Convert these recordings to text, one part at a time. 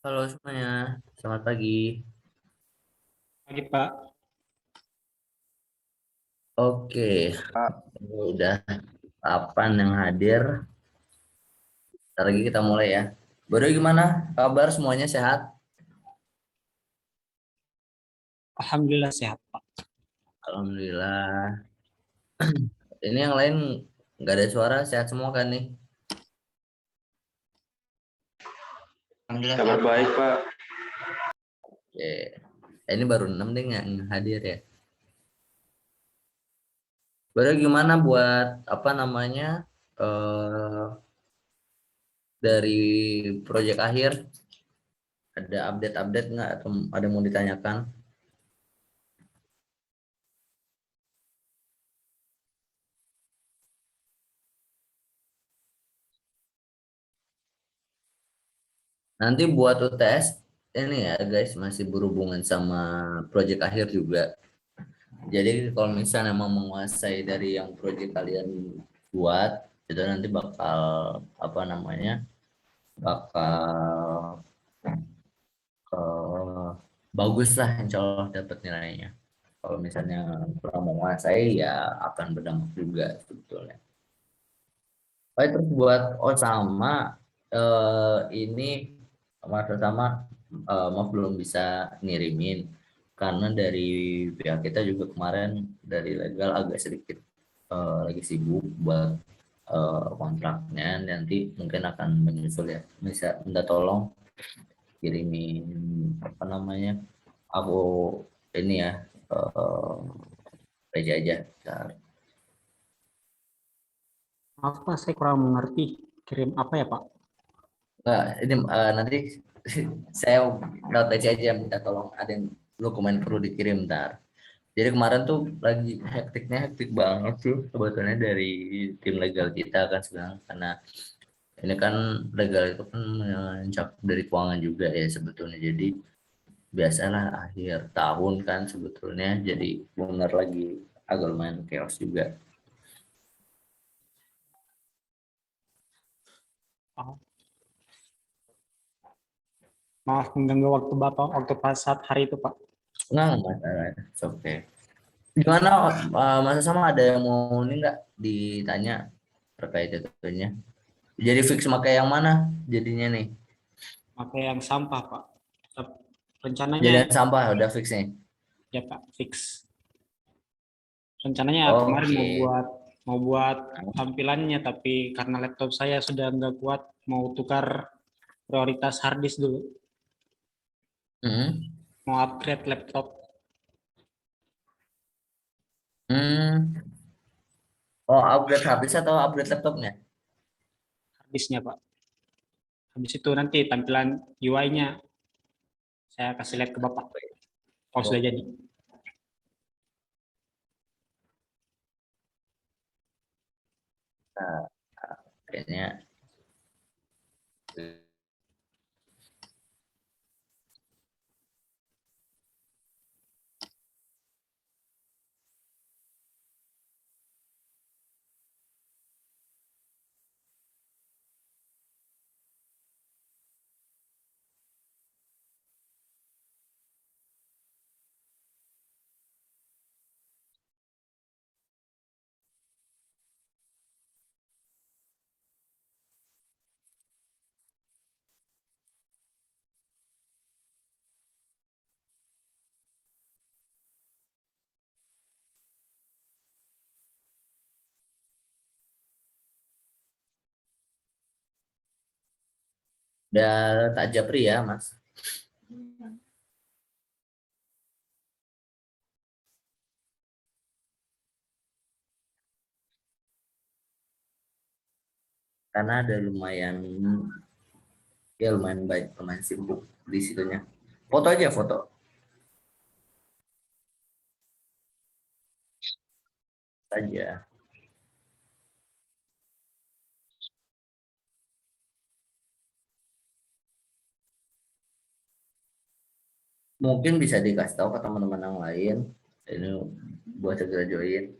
Halo semuanya, selamat pagi. Pagi Pak. Oke, Pak, udah kapan yang hadir? Ntar lagi kita mulai ya. Baru gimana? Kabar semuanya sehat? Alhamdulillah sehat Pak. Alhamdulillah. Ini yang lain nggak ada suara, sehat semua kan nih? Alhamdulillah kabar sehat. baik Pak. Oke. Ini baru 6 deh yang hadir ya. Baru gimana buat apa namanya eh dari proyek akhir? Ada update-update nggak atau ada yang mau ditanyakan? Nanti buat UTS ini ya guys masih berhubungan sama proyek akhir juga. Jadi kalau misalnya emang menguasai dari yang proyek kalian buat itu nanti bakal apa namanya bakal eh, bagus lah insya Allah dapat nilainya. Kalau misalnya kurang menguasai ya akan berdampak juga sebetulnya. Baik terus buat Osama ini Mas Osama maaf belum bisa ngirimin karena dari pihak kita juga kemarin dari legal agak sedikit lagi sibuk buat kontraknya nanti mungkin akan menyusul ya bisa minta tolong kirimin apa namanya aku ini ya aja aja. Bentar. Maaf Pak, saya kurang mengerti. Kirim apa ya Pak? Nah, ini nanti saya lewat aja minta tolong ada yang dokumen perlu dikirim ntar. Jadi kemarin tuh lagi hektik banget sih sebetulnya dari tim legal kita kan sekarang karena ini kan legal itu kan mencakup dari keuangan juga ya sebetulnya. Jadi biasalah akhir tahun kan sebetulnya jadi benar lagi agak lumayan chaos juga. Oh, maaf mengganggu waktu Bapak waktu pas saat hari itu Pak. Nggak masalah, it's okay. Gimana masa sama ada yang mau ini nggak ditanya terkait itunya? Jadi fix pakai yang mana jadinya nih? Pakai yang sampah Pak. Rencananya Jadian sampah udah fix nih. ya Pak, fix. Rencananya kemarin Oke. mau buat tampilannya, tapi karena laptop saya sudah nggak kuat, mau tukar prioritas hard disk dulu. Hmm. Mau upgrade laptop. Hmm. Oh, upgrade habis atau upgrade laptopnya? Hard disknya Pak. Habis itu nanti tampilan UI-nya saya kasih lihat ke Bapak kalau sudah Oke. jadi. Nah, kayaknya udah tak japri ya, Mas. Karena ada lumayan baik, lumayan sibuk di situnya. Foto aja foto saja. Mungkin bisa dikasih tahu ke teman-teman yang lain. Ini buat segera join.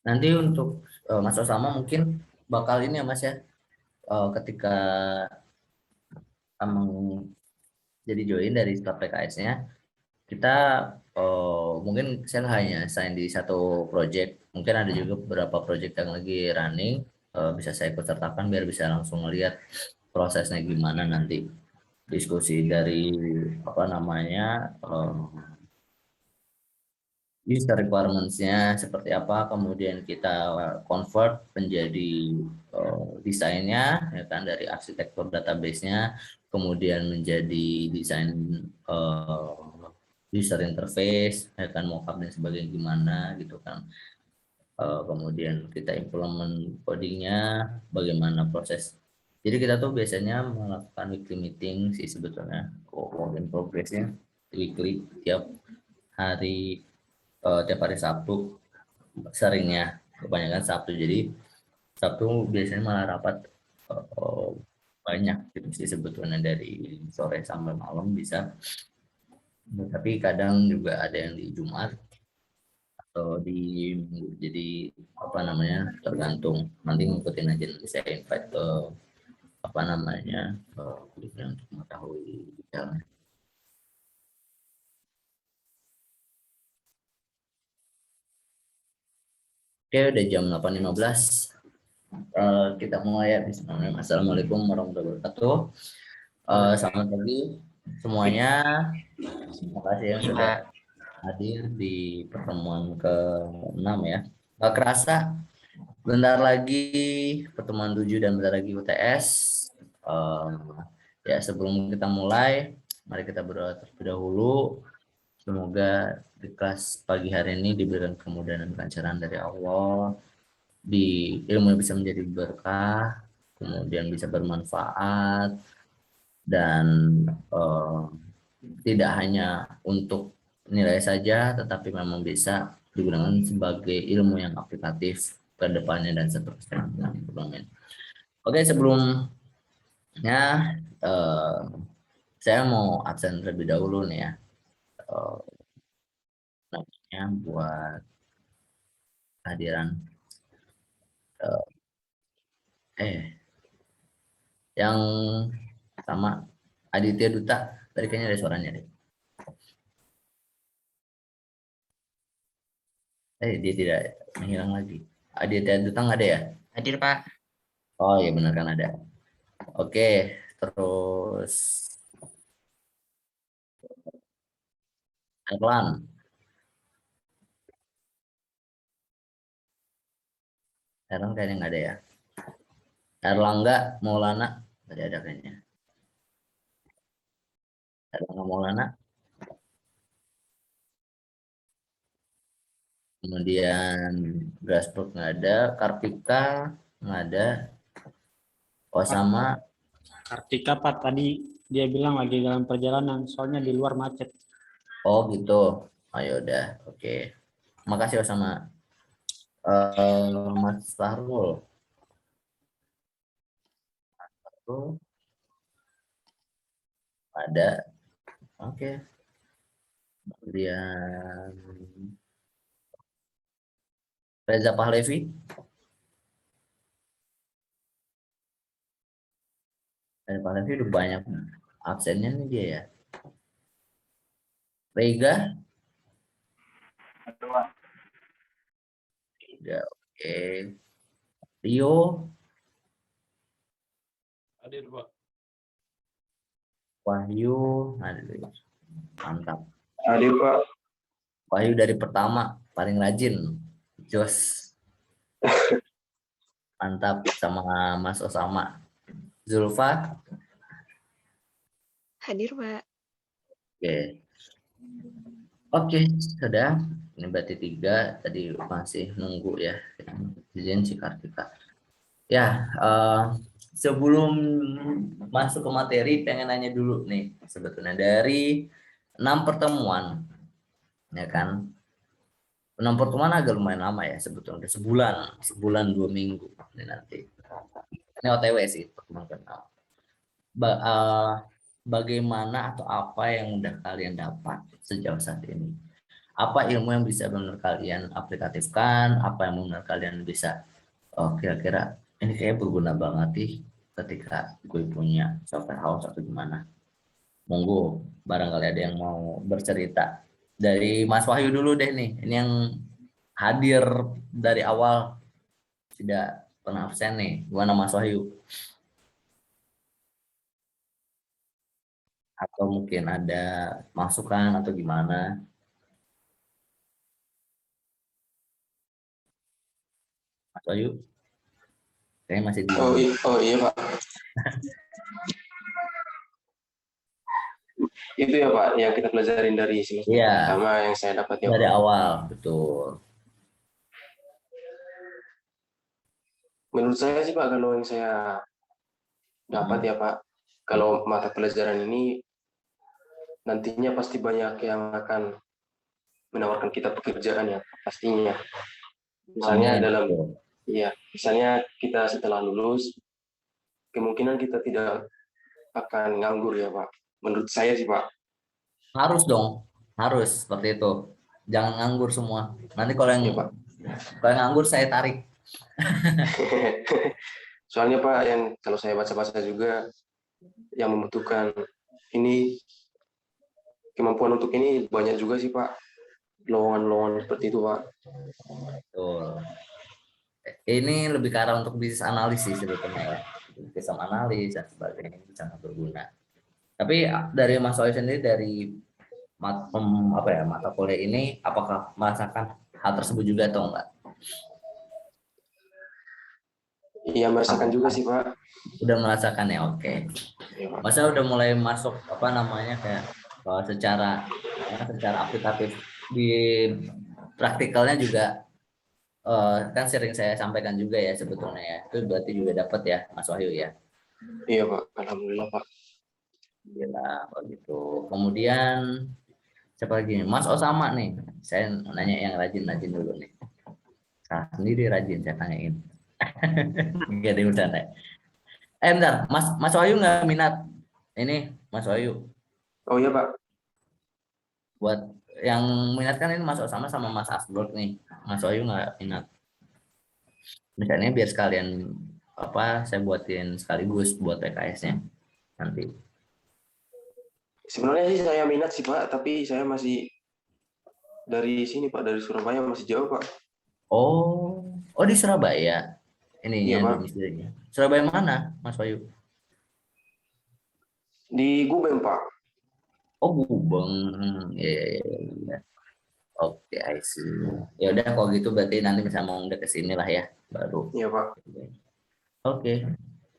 Nanti untuk Mas Osama mungkin bakal ini ya Mas ya, ketika emang jadi join dari staf PKS-nya, kita mungkin saya hanya sign di satu project, mungkin ada juga beberapa project yang lagi running, bisa saya ikut sertakan biar bisa langsung melihat prosesnya gimana nanti, diskusi dari apa namanya, user requirements-nya seperti apa, kemudian kita convert menjadi desainnya, ya kan, dari arsitektur database-nya, kemudian menjadi desain user interface, ya kan, mockup dan sebagainya gimana gitu kan. Kemudian kita implement codingnya, bagaimana proses. Jadi kita tuh biasanya melakukan weekly meeting sih sebetulnya, work in progress-nya weekly tiap hari, tiap hari Sabtu seringnya, kebanyakan Sabtu. Jadi Sabtu biasanya malah rapat banyak gitu sih sebetulnya, dari sore sampai malam bisa, tapi kadang juga ada yang di Jumat atau di Minggu. Jadi apa namanya, tergantung, nanti ngikutin aja, nanti saya invite ke apa namanya, grupnya untuk mengetahui detailnya. Oke, udah jam 8.15. Kita mulai ya. Bismillahirrahmanirrahim. Assalamualaikum warahmatullahi wabarakatuh. Selamat pagi semuanya. Terima kasih yang sudah hadir di pertemuan ke-6 ya. Gak kerasa, bentar lagi pertemuan 7 dan bentar lagi UTS. Ya, sebelum kita mulai, mari kita berdoa terlebih dahulu. Semoga di kelas pagi hari ini diberikan kemudahan dan kelancaran dari Allah, di ilmu yang bisa menjadi berkah, kemudian bisa bermanfaat, dan tidak hanya untuk nilai saja, tetapi memang bisa digunakan sebagai ilmu yang aplikatif ke depannya dan seterusnya. Amin. Oke, sebelumnya eh, saya mau absen terlebih dahulu nih ya, eh, namanya buat kehadiran eh, eh yang sama Aditya Duta, tadi kayaknya ada suaranya deh. Dia tidak, menghilang lagi. Aditya Duta nggak ada ya? Hadir, Pak. Oh iya, benar kan ada. Oke, terus Erlan. Erlan kayaknya nggak ada ya. Erlangga Maulana tadi ada kayaknya. Erlangga Maulana. Kemudian Grassberg nggak ada. Kartika nggak ada. Osama. Kartika Pak tadi dia bilang lagi dalam perjalanan, soalnya di luar macet. Oh gitu. Ayo udah. Oke. Makasih Osama. Mas Fahrul. Tuh ada. Oke. Kemudian Reza Pahlevi. Reza Pahlevi udah banyak absennya nih dia ya. Rega. Ya, oke. Rio. Hadir, Pak. Wahyu. Aduh, mantap. Hadir, Pak. Wahyu dari pertama paling rajin. Jos. Mantap sama Mas Osama. Zulfa. Hadir, Pak. Oke. Oke, sudah. Ini berarti 3. Tadi masih nunggu ya. Izin si Kartika. Ya, sebelum masuk ke materi, pengen nanya dulu nih. Sebetulnya dari 6 pertemuan, ya kan? 6 pertemuan agak lumayan lama ya sebetulnya. Sebulan 2 minggu. Ini nanti. Ini OTW sih, pertemuan kenal. Bagaimana atau apa yang udah kalian dapat sejauh saat ini? Apa ilmu yang bisa benar kalian aplikatifkan? Apa yang benar kalian bisa kira-kira ini kayak berguna banget sih ketika gue punya software house atau gimana? Monggo, barangkali ada yang mau bercerita. Dari Mas Wahyu dulu deh nih. Ini yang hadir dari awal tidak pernah absen nih. Gimana Mas Wahyu? Atau mungkin ada masukan atau gimana? Mas Wahyu? Kayaknya masih di. Oh iya, Pak. Itu ya, Pak, yang kita pelajarin dari semester pertama yang saya dapat ya, dari Pak. awal, betul. Menurut saya sih, Pak, kalau yang saya dapat ya, Pak, kalau mata pelajaran ini nantinya pasti banyak yang akan menawarkan kita pekerjaan ya, pastinya. Misalnya misalnya kita setelah lulus, kemungkinan kita tidak akan nganggur ya, Pak. Menurut saya sih, Pak. Harus dong, harus seperti itu. Jangan nganggur semua. Nanti kalau yang, Ya, Pak. Kalau yang nganggur saya tarik. Soalnya Pak, yang kalau saya baca-baca juga yang membutuhkan ini kemampuan untuk ini banyak juga sih Pak, lowongan-lowongan seperti itu Pak. Betul. Ini lebih ke arah untuk bisnis analisis sebetulnya ya, bisnis analis dan sebagainya, itu sangat berguna. Tapi dari Mas Soy sendiri dari mata kuliah ini, apakah merasakan hal tersebut juga atau enggak? Iya merasakan juga sih Pak. Udah merasakan ya, oke. Masa udah mulai masuk kayak secara aplikatif di praktikalnya juga kan sering saya sampaikan juga ya sebetulnya ya. Itu berarti juga dapat ya Mas Wahyu ya. Iya Pak, alhamdulillah Pak. Gila, kalau gitu. Kemudian siapa lagi? Mas Osama nih. Saya nanya yang rajin dulu nih. Saya sendiri rajin saya tanyain. Gak ada bercanda. Bentar, Mas Wahyu nggak minat ini Mas Wahyu? Oh iya Pak. Buat yang minat kan ini Mas Osama sama Mas Asbrook nih. Mas Wahyu nggak minat. Misalnya biar sekalian saya buatin sekaligus buat PKS-nya nanti. Sebenarnya sih saya minat sih Pak, tapi saya masih dari sini Pak, dari Surabaya masih jauh Pak. Oh di Surabaya. Ini iya, ya domisilinya. Surabaya mana, Mas Wahyu? Di Gubeng Pak. Oh Gubeng. Ya. Oke, I see. Ya udah kalau gitu berarti nanti bisa mau udah kesini lah ya, baru. Iya Pak. Oke.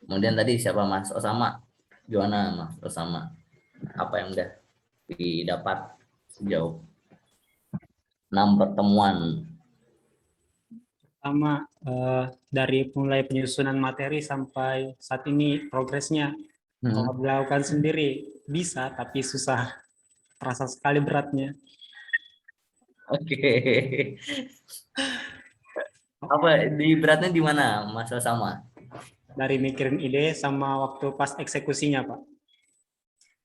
Kemudian tadi siapa Mas Osama? Gimana Mas Osama? Apa yang udah didapat sejauh 6 pertemuan? Pertama, dari mulai penyusunan materi sampai saat ini progresnya. Kalau dilakukan sendiri bisa, tapi susah. Terasa sekali beratnya. Oke. Apa di beratnya di mana Mas Osama? Dari mikirin ide sama waktu pas eksekusinya, Pak.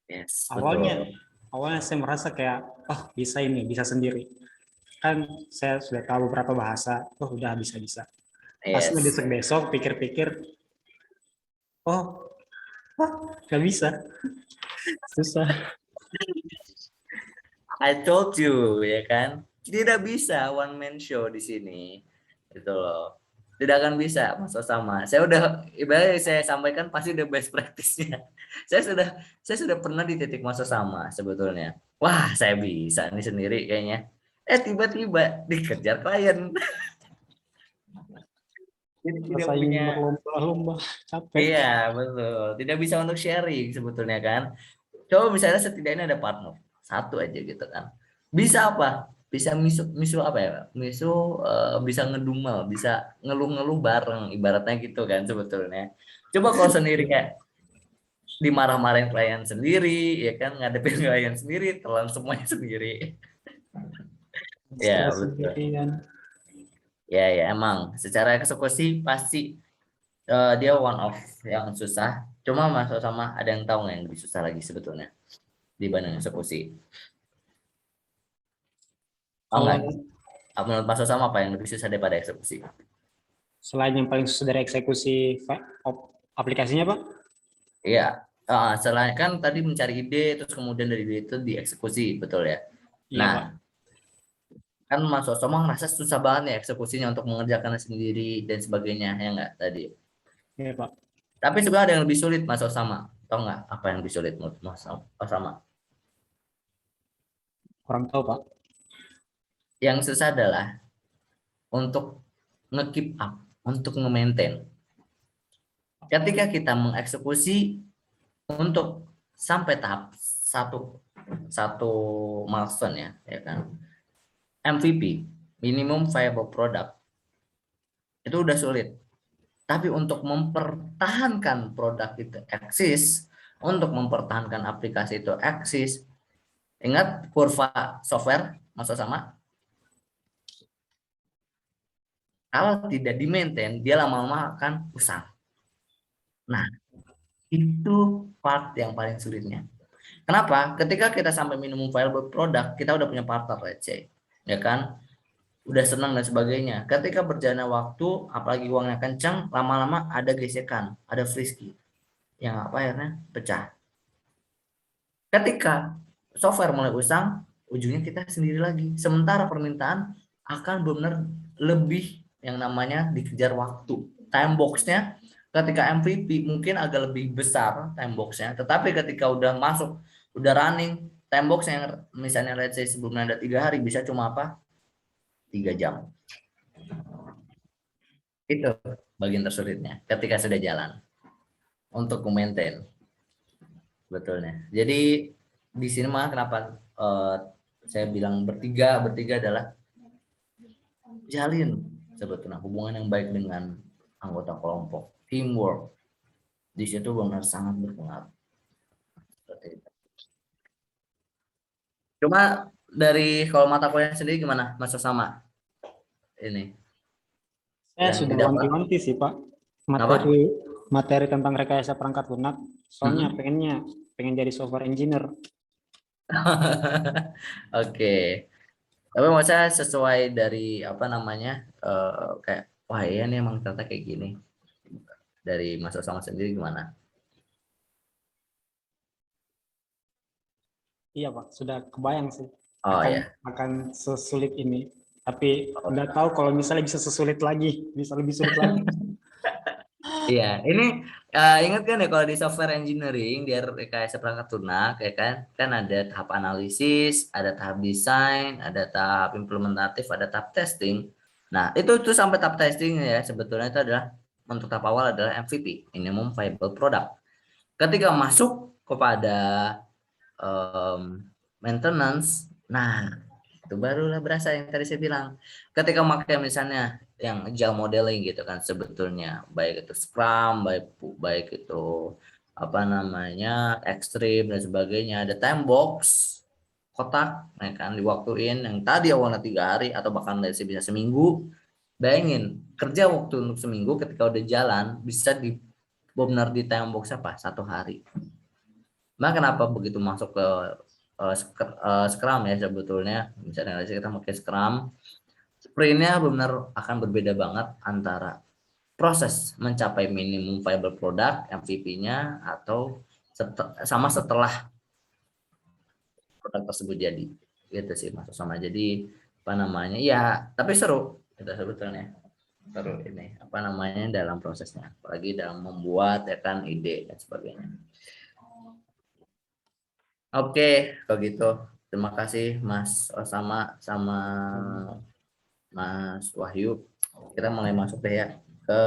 Yes, Awalnya betul. awalnya saya merasa kayak, oh bisa ini, bisa sendiri. Kan saya sudah tahu beberapa bahasa, oh udah bisa-bisa. Pas Yes. besok pikir-pikir, oh, wah, nggak bisa, susah. I told you, ya kan? Tidak bisa one man show di sini. Gitu loh. Tidak akan bisa, Mas Osama. Saya udah, ibaratnya saya sampaikan pasti udah best practice-nya. Saya sudah pernah di titik Mas Osama sebetulnya. Wah, saya bisa nih sendiri kayaknya. Tiba-tiba dikejar klien. Jadi tidak Saya ingin punya. berlomba-lomba, capek. Iya, betul. Tidak bisa untuk sharing sebetulnya kan. Coba misalnya setidaknya ada partner satu aja gitu kan. Bisa apa? Bisa misu misu apa ya? Misu bisa ngedumel, bisa ngeluh-ngeluh bareng ibaratnya gitu kan sebetulnya. Coba kalau sendiri kayak dimarah-marahin klien sendiri, ya kan ngadepin klien sendiri, telan semuanya sendiri. Ya, Stres betul. sendirian. Ya, ya emang secara eksekusi pasti dia one of yang susah. Cuma masuk sama ada yang tahu nggak yang lebih susah lagi sebetulnya dibanding eksekusi. Oh Kalau nggak? Menurut Mas sama apa yang lebih susah daripada eksekusi? selain yang paling susah dari eksekusi aplikasinya, Pak? Iya, selain kan tadi mencari ide, terus kemudian dari ide itu dieksekusi, betul ya? Iya, Nah, Pak. kan Mas Sosomo ngerasa susah banget ya eksekusinya untuk mengerjakannya sendiri dan sebagainya, ya nggak tadi? Iya, Pak. Tapi sebenarnya ada yang lebih sulit Mas Osama. Tahu nggak apa yang lebih sulit menurut Mas Osama? Kurang tahu, Pak. Yang susah adalah untuk nge-keep up, untuk nge-maintain. Ketika kita mengeksekusi untuk sampai tahap satu satu milestone ya kan, MVP, minimum viable product, itu udah sulit. Tapi untuk mempertahankan produk itu eksis, untuk mempertahankan aplikasi itu eksis, ingat kurva software, masa sama, kalau tidak di-maintain, dia lama-lama akan usang. Nah, itu part yang paling sulitnya. Kenapa? Ketika kita sampai minimum viable product, kita udah punya partner, let's say, ya kan? Udah senang dan sebagainya. Ketika berjalannya waktu, apalagi uangnya kencang, lama-lama ada gesekan, ada frisky, yang apa akhirnya pecah. Ketika software mulai usang, ujungnya kita sendiri lagi. Sementara permintaan akan benar lebih yang namanya dikejar waktu. Time box-nya ketika MVP mungkin agak lebih besar time box-nya, tetapi ketika udah masuk, udah running, time box yang misalnya let's say sebelumnya ada 3 hari bisa cuma apa? 3 jam. Itu bagian tersulitnya ketika sudah jalan untuk maintain betulnya. Jadi di sini mah kenapa saya bilang bertiga adalah jalin sebetulnya hubungan yang baik dengan anggota kelompok, teamwork. Di situ benar sangat berpengaruh. Cuma dari kalau mata kuliah sendiri gimana Mas sama ini Saya yang sudah didapat wanti-wanti sih, Pak. apa? Materi materi tentang rekayasa perangkat lunak. Soalnya Hmm. pengen jadi software engineer. Oke. Tapi maksudnya sesuai dari apa namanya kayak wah iya nih emang ternyata kayak gini. Dari Mas Osama sendiri gimana? Iya, Pak. Sudah kebayang sih Oh akan ya. akan sesulit ini. Tapi Oh, nggak tahu kalau misalnya bisa sesulit lagi, bisa lebih sulit lagi. iya, ini ingat kan ya kalau di software engineering di rekayasa perangkat lunak ya kan, kan ada tahap analisis, ada tahap desain, ada tahap implementatif, ada tahap testing. Nah, itu sampai tahap testing ya sebetulnya itu adalah untuk tahap awal adalah MVP, minimum viable product. Ketika masuk kepada maintenance, nah itu barulah berasa yang tadi saya bilang. Ketika pakai misalnya yang agile modeling gitu kan sebetulnya baik itu Scrum, baik itu apa namanya ekstrim dan sebagainya, ada time box kotak ya kan diwaktuin yang tadi awalnya 3 hari atau bahkan bisa seminggu. Bayangin kerja waktu untuk seminggu ketika udah jalan bisa di benar di time box apa 1 hari. Nah kenapa begitu masuk ke Scrum ya sebetulnya. Misalnya kita pakai Scrum, sprintnya benar akan berbeda banget antara proses mencapai minimum viable product MVP-nya atau setelah produk tersebut jadi, gitu sih Mas Osama. Jadi apa namanya ya, tapi seru itu sebetulnya, seru ini apa namanya dalam prosesnya, apalagi dalam membuat ya kan ide dan sebagainya. Oke, begitu. Terima kasih Mas Osama sama Mas Wahyu. Kita mulai masuk deh ya ke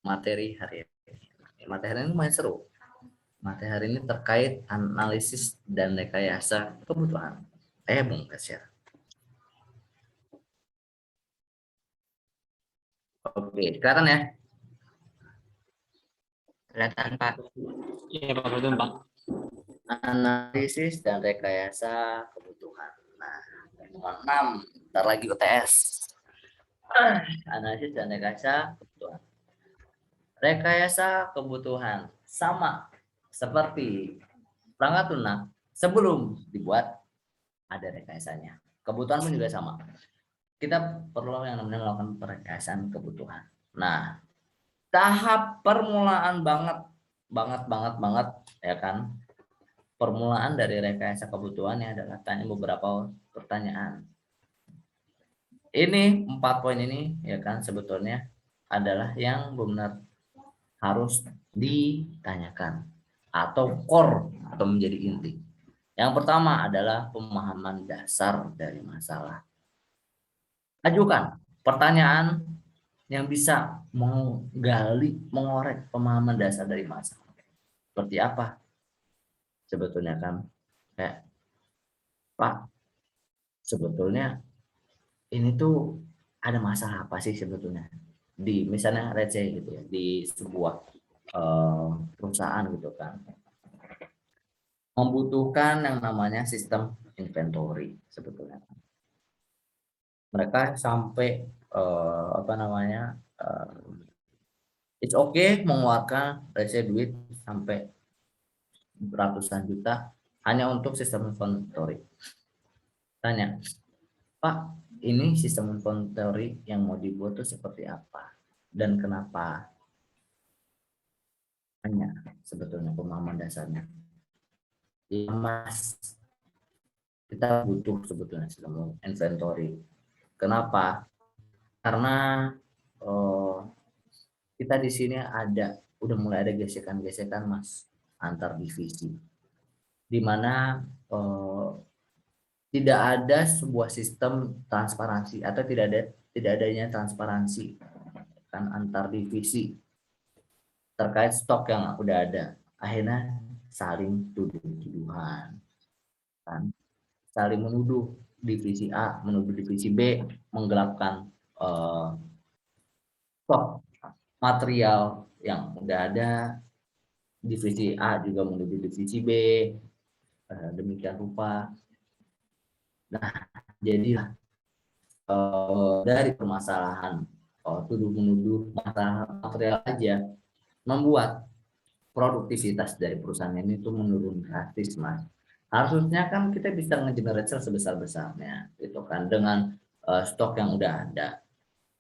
materi hari ini. Materi ini lumayan seru. Materi hari ini terkait analisis dan rekayasa kebutuhan. Bung share. Oke, sekarang ya. Kelihatan Pak. Iya Pak, betul Pak. Analisis dan rekayasa kebutuhan. Nah, nomor 6, ntar lagi UTS. Analisis dan rekayasa kebutuhan. Rekayasa kebutuhan sama seperti perangkat lunak, sebelum dibuat ada rekayasanya. Kebutuhan pun juga sama. Kita perlu yang namanya melakukan perekayasaan kebutuhan. Nah, tahap permulaan banget ya kan. Permulaan dari rekayasa kebutuhannya adalah tanya beberapa pertanyaan. Ini 4 poin ini ya kan sebetulnya adalah yang benar harus ditanyakan atau core atau menjadi inti. Yang pertama adalah pemahaman dasar dari masalah. Ajukan pertanyaan yang bisa menggali, mengorek pemahaman dasar dari masalah. Seperti apa? Sebetulnya kan kayak Pak, sebetulnya ini tuh ada masalah apa sih sebetulnya di misalnya let's say gitu ya, di sebuah perusahaan gitu kan, membutuhkan yang namanya sistem inventory sebetulnya. Mereka sampai apa namanya it's okay mengeluarkan let's say duit sampai ratusan juta hanya untuk sistem inventory. Tanya, Pak, ini sistem inventory yang mau dibuat itu seperti apa dan kenapa? Hanya sebetulnya pemahaman dasarnya. Ya Mas, kita butuh sebetulnya sistem inventory. Kenapa? Karena kita di sini udah mulai ada gesekan-gesekan Mas antar divisi, di mana tidak ada sebuah sistem transparansi atau tidak adanya transparansi kan antar divisi terkait stok yang udah ada. Akhirnya saling tuduh-tuduhan kan, saling menuduh divisi A menuduh divisi B menggelapkan stok material yang udah ada. Divisi A juga menuduh divisi B demikian rupa. Nah, jadilah dari permasalahan tuduh-menuduh masalah material aja membuat produktivitas dari perusahaan ini tuh menurun drastis Mas. Harusnya kan kita bisa nge-generate sebesar-besarnya itu kan dengan stok yang udah ada.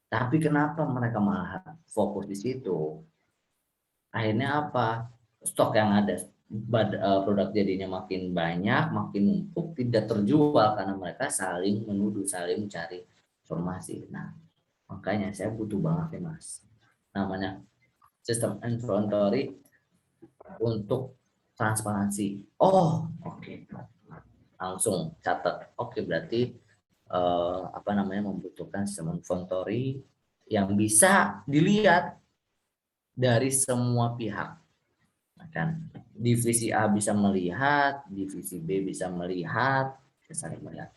Tapi kenapa mereka malah fokus di situ? Akhirnya apa? Stok yang ada produk jadinya makin banyak, makin numpuk, tidak terjual karena mereka saling menuduh, saling mencari informasi. Nah, makanya saya butuh banget nih Mas, namanya sistem inventory untuk transparansi. Oh, oke. Langsung catat. Oke, berarti apa namanya membutuhkan sistem inventory yang bisa dilihat dari semua pihak. Kan divisi A bisa melihat, divisi B bisa melihat, saling melihat.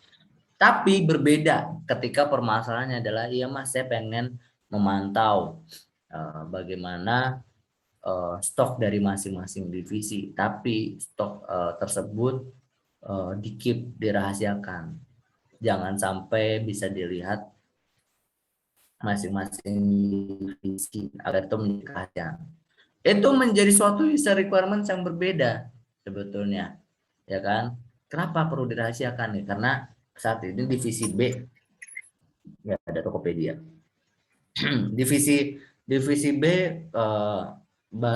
Tapi berbeda ketika permasalahannya adalah iya Mas, saya pengen memantau bagaimana stok dari masing-masing divisi, tapi stok tersebut dirahasiakan. Jangan sampai bisa dilihat masing-masing divisi agar itu menjadi rahasia. Itu menjadi suatu user requirement yang berbeda. sebetulnya, ya kan? Kenapa perlu dirahasiakan nih? Karena saat ini divisi B, ya ada Tokopedia. divisi B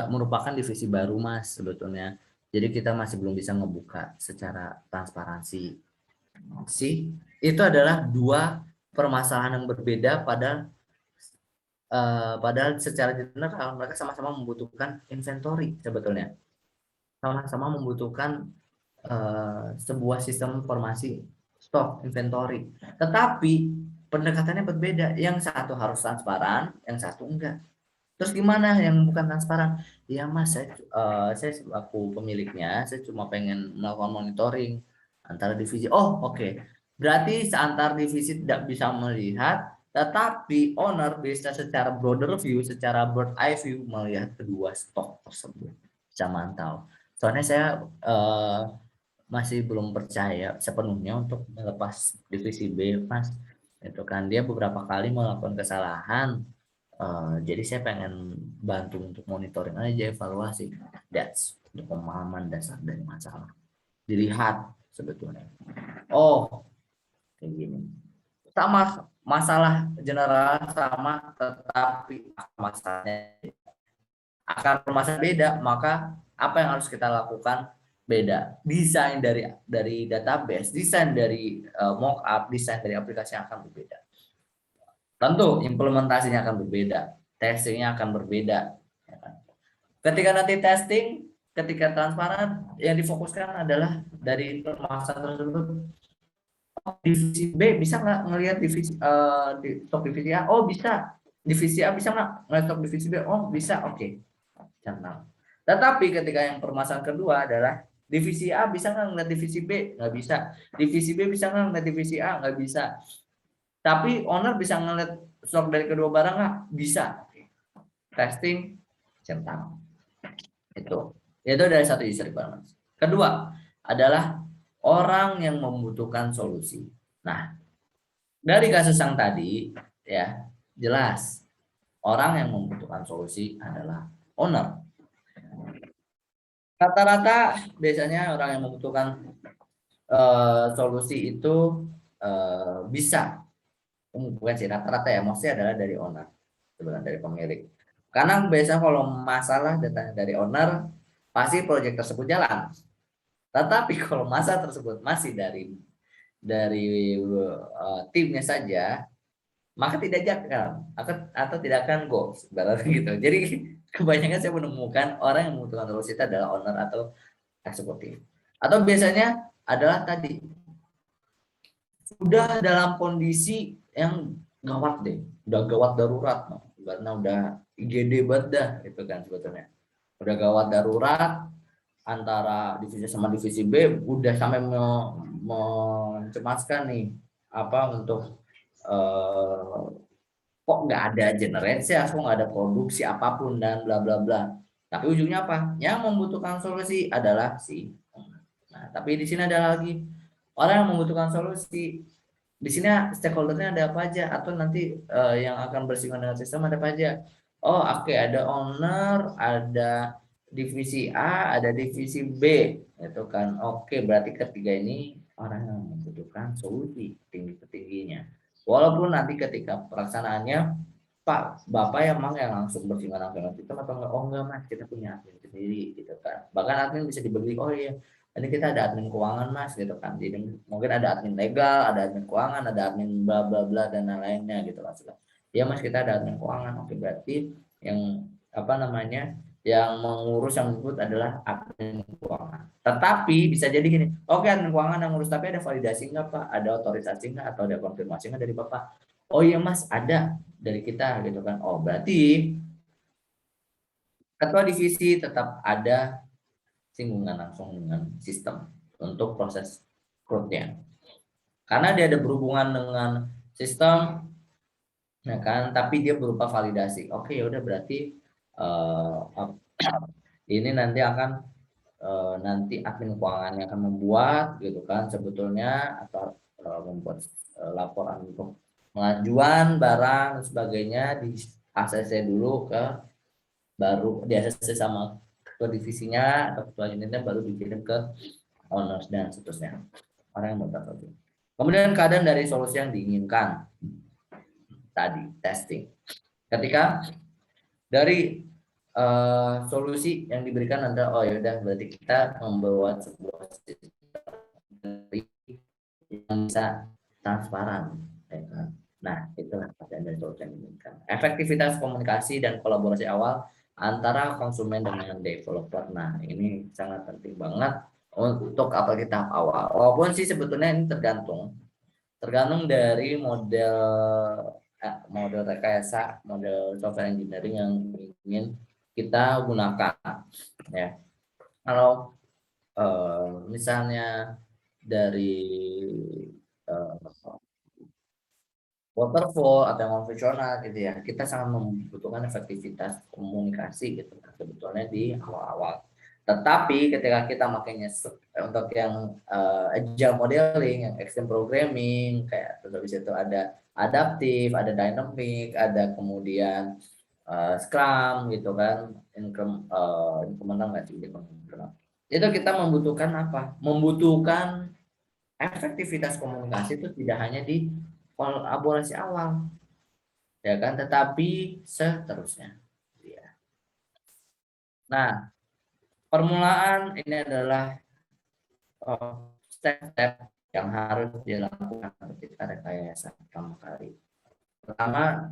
merupakan divisi baru Mas sebetulnya. Jadi kita masih belum bisa ngebuka secara transparansi. Itu adalah dua permasalahan yang berbeda padahal secara general mereka sama-sama membutuhkan inventory sebetulnya. Sama-sama membutuhkan sebuah sistem informasi stok inventory. Tetapi pendekatannya berbeda. Yang satu harus transparan, yang satu enggak. Terus gimana yang bukan transparan? Ya Mas, saya selaku pemiliknya, saya cuma pengen melakukan monitoring antara divisi. Oh oke. Berarti seantar divisi tidak bisa melihat, tetapi owner bisa secara broader view, secara bird eye view melihat kedua stok tersebut. Bisa mantau. Soalnya saya masih belum percaya sepenuhnya untuk melepas divisi B, Mas. Itu kan dia beberapa kali melakukan kesalahan. Jadi saya pengen bantu untuk monitoring aja, evaluasi. That's untuk pemahaman dasar dari masalah. Dilihat sebetulnya. Oh, kayak gini. Sama masalah general sama, tetapi masalahnya akar permasalahan beda, maka apa yang harus kita lakukan beda. Desain dari database, desain dari mockup, desain dari aplikasi akan berbeda. Tentu implementasinya akan berbeda, testingnya akan berbeda. Ketika nanti testing, ketika transparan, yang difokuskan adalah dari permasalahan tersebut. Divisi B bisa nggak ngelihat divisi di stok divisi A? Oh bisa. Divisi A bisa nggak ngelihat stok divisi B? Oh bisa. Oke. Contoh. Tetapi ketika yang permasalahan kedua adalah divisi A bisa nggak ngelihat divisi B? Nggak bisa. Divisi B bisa nggak ngelihat divisi A? Nggak bisa. Tapi owner bisa ngelihat stok dari kedua barang nggak? Bisa. Testing centang. Itu dari satu user requirements. Kedua adalah orang yang membutuhkan solusi. Nah, dari kasus yang tadi ya jelas orang yang membutuhkan solusi adalah owner. Rata-rata biasanya orang yang membutuhkan solusi itu bisa, bukan sih rata-rata ya, maksudnya adalah dari owner, sebenarnya dari pemilik. Karena biasanya kalau masalah datangnya dari owner, pasti proyek tersebut jalan. Tetapi kalau masalah tersebut masih dari timnya saja, maka tidak jalan atau tidak akan go, gitu. Jadi kebanyakan saya menemukan orang yang membutuhkan solusi itu adalah owner atau eksekutif. Atau biasanya adalah tadi sudah dalam kondisi yang gawat deh, udah gawat darurat, karena udah IGD banget dah, itu kan sebetulnya. Udah gawat darurat antara divisi sama divisi B, udah sampai mencemaskan nih untuk kok nggak ada generasi, kok nggak ada produksi apapun dan bla bla bla. Tapi ujungnya apa? Yang membutuhkan solusi adalah si. Nah, tapi di sini ada lagi orang yang membutuhkan solusi. Di sini stakeholdernya ada apa aja, atau nanti yang akan bersinggungan dengan sistem ada apa aja. Oh, oke, ada owner, ada divisi A, ada divisi B, itu kan. Oke, berarti ketiga ini orang yang membutuhkan solusi tinggi-tingginya. Walaupun nanti ketika pelaksanaannya, Pak, Bapak yang langsung bersinggungan dengan sistem atau enggak? Oh enggak Mas, kita punya admin sendiri, gitu kan. Bahkan admin bisa dibeli, oh iya, ini kita ada admin keuangan Mas, gitu kan. Jadi mungkin ada admin legal, ada admin keuangan, ada admin bla bla bla dan lain-lainnya gitu maksudnya. Ya Mas, kita ada admin keuangan. Oke, berarti yang yang mengurus yang disebut adalah admin keuangan. Tetapi bisa jadi gini, oke, admin keuangan yang ngurus, tapi ada validasi enggak Pak? Ada otorisasi enggak atau ada konfirmasi enggak dari Bapak? Oh iya Mas, ada dari kita, gitu kan. Oh, berarti ketua divisi tetap ada singgungan langsung dengan sistem untuk proses rekrutnya. Karena dia ada berhubungan dengan sistem, ya kan, tapi dia berupa validasi. Oke, ya udah, berarti ini nanti akan nanti admin keuangannya akan membuat, gitu kan, sebetulnya, atau membuat laporan untuk pengajuan barang dan sebagainya di ACC dulu, baru di ACC sama ke divisinya atau ketua unitnya, baru dikirim ke owners dan seterusnya, orang yang mau. Kemudian keadaan dari solusi yang diinginkan tadi, testing. Ketika dari solusi yang diberikan adalah, oh yaudah berarti kita membuat sebuah sistem yang bisa transparan, ya kan? Nah, itulah keadaan dari solusi yang diinginkan. Efektivitas komunikasi dan kolaborasi awal antara konsumen dengan developer. Nah, ini sangat penting banget untuk apalagi tahap awal. Walaupun sih sebetulnya ini tergantung dari model rekayasa, model software engineering yang ingin kita gunakan, ya. Kalau misalnya dari waterfall atau yang konvensional gitu ya, kita sangat membutuhkan efektivitas komunikasi gitu sebetulnya di awal-awal. Tetapi ketika kita makanya untuk yang agile modeling, yang extreme programming, kayak terus itu ada adaptif, ada dynamic, ada kemudian Scrum gitu kan, incremental nggak sih, itu kita membutuhkan apa? Membutuhkan efektivitas komunikasi itu tidak hanya di kolaborasi awal, ya kan, tetapi seterusnya. Ya. Nah, permulaan ini adalah step-step yang harus dilakukan ketika rekayasa pertama kali. Pertama,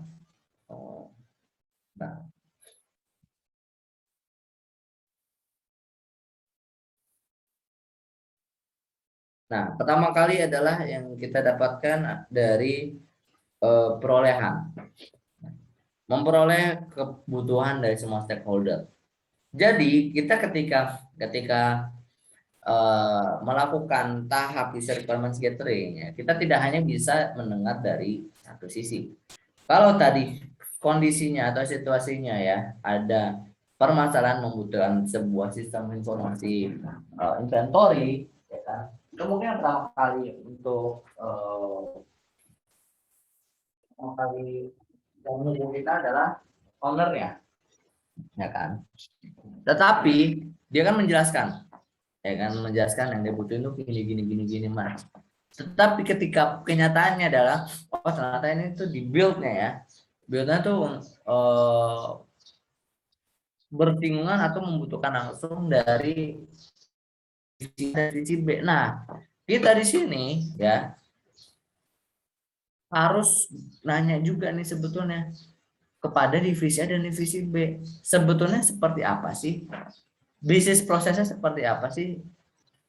pertama kali adalah yang kita dapatkan dari perolehan, memperoleh kebutuhan dari semua stakeholder. Jadi kita ketika melakukan tahap user requirements gathering, ya, kita tidak hanya bisa mendengar dari satu sisi. Kalau tadi kondisinya atau situasinya ya ada permasalahan membutuhkan sebuah sistem informasi inventory, ya kan, kemungkinan pertama kali yang menghubung kita adalah owner ya kan. Tetapi dia kan menjelaskan, ya kan, yang dia butuhin itu gini mas. Tetapi ketika kenyataannya adalah, oh ternyata ini tuh di buildnya tuh bersinggungan atau membutuhkan langsung dari sisi B. Nah, kita di sini ya harus nanya juga nih sebetulnya kepada divisi A dan divisi B, sebetulnya seperti apa sih bisnis prosesnya, seperti apa sih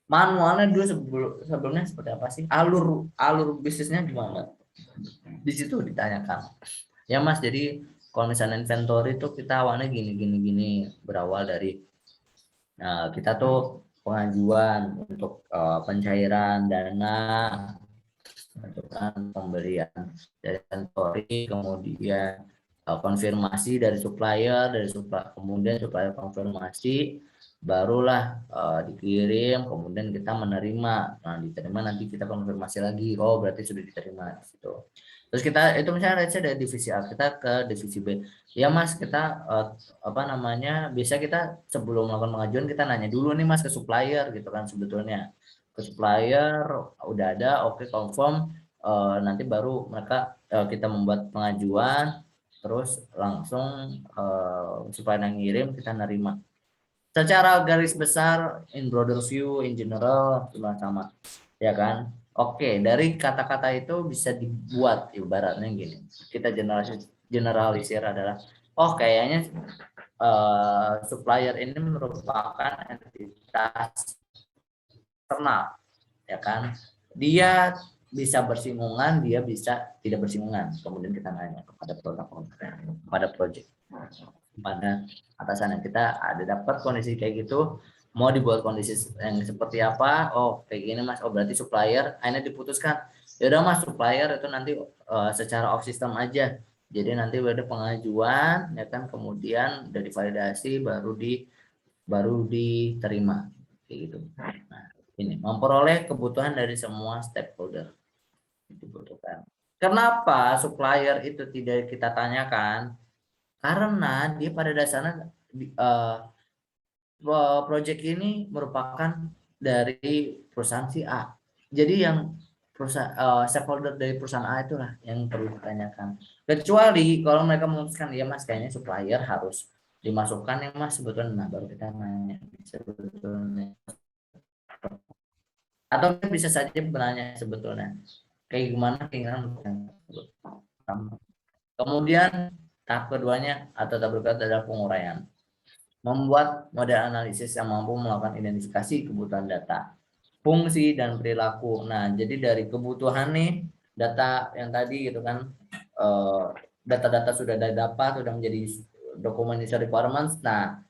manualnya dulu, sebelumnya seperti apa sih, alur bisnisnya gimana, di situ ditanyakan. Ya mas, jadi kalau misalnya inventory itu kita awalnya gini, berawal dari kita tuh pengajuan untuk pencairan dana untuk pemberian dari inventory, kemudian konfirmasi dari supplier, kemudian supplier konfirmasi, barulah dikirim, kemudian kita menerima. Nah, diterima nanti kita konfirmasi lagi, oh berarti sudah diterima gitu. Terus kita itu misalnya dari divisi A kita ke divisi B, ya mas kita biasa kita sebelum melakukan pengajuan kita nanya dulu nih mas ke supplier gitu kan, sebetulnya ke supplier udah ada, oke, confirm, nanti baru kita membuat pengajuan, terus langsung supplier yang ngirim kita nerima. Secara garis besar, in broader view, in general sama, ya kan. Oke, dari kata-kata itu bisa dibuat ibaratnya gini, kita generalisir adalah, oh kayaknya supplier ini merupakan entitas eksternal, ya kan, dia bisa bersinggungan, dia bisa tidak bersinggungan. Kemudian kita nanya kepada project, pada atasan, kita ada dapat kondisi kayak gitu, mau dibuat kondisi yang seperti apa, oh kayak gini mas, oh berarti supplier, akhirnya diputuskan, ya udah mas, supplier itu nanti secara off system aja, jadi nanti ada pengajuan, ya kan, kemudian udah divalidasi, baru diterima kayak gitu. Nah, ini memperoleh kebutuhan dari semua stakeholder dibutuhkan. Kenapa supplier itu tidak kita tanyakan? Karena dia pada dasarnya project ini merupakan dari perusahaan si A. Jadi yang perusahaan stakeholder dari perusahaan A itulah yang perlu ditanyakan. Kecuali kalau mereka memutuskan ya mas kayaknya supplier harus dimasukkan ya mas sebetulnya, nah baru kita nanya sebetulnya. Atau bisa saja bertanya sebetulnya kayak gimana keinginan tersebut. Kemudian tahap keduanya atau tahap berikutnya adalah penguraian. Membuat model analisis yang mampu melakukan identifikasi kebutuhan data, fungsi dan perilaku. Nah, jadi dari kebutuhan nih data yang tadi gitu kan, data-data sudah dapat, sudah menjadi dokumen user requirements. Nah,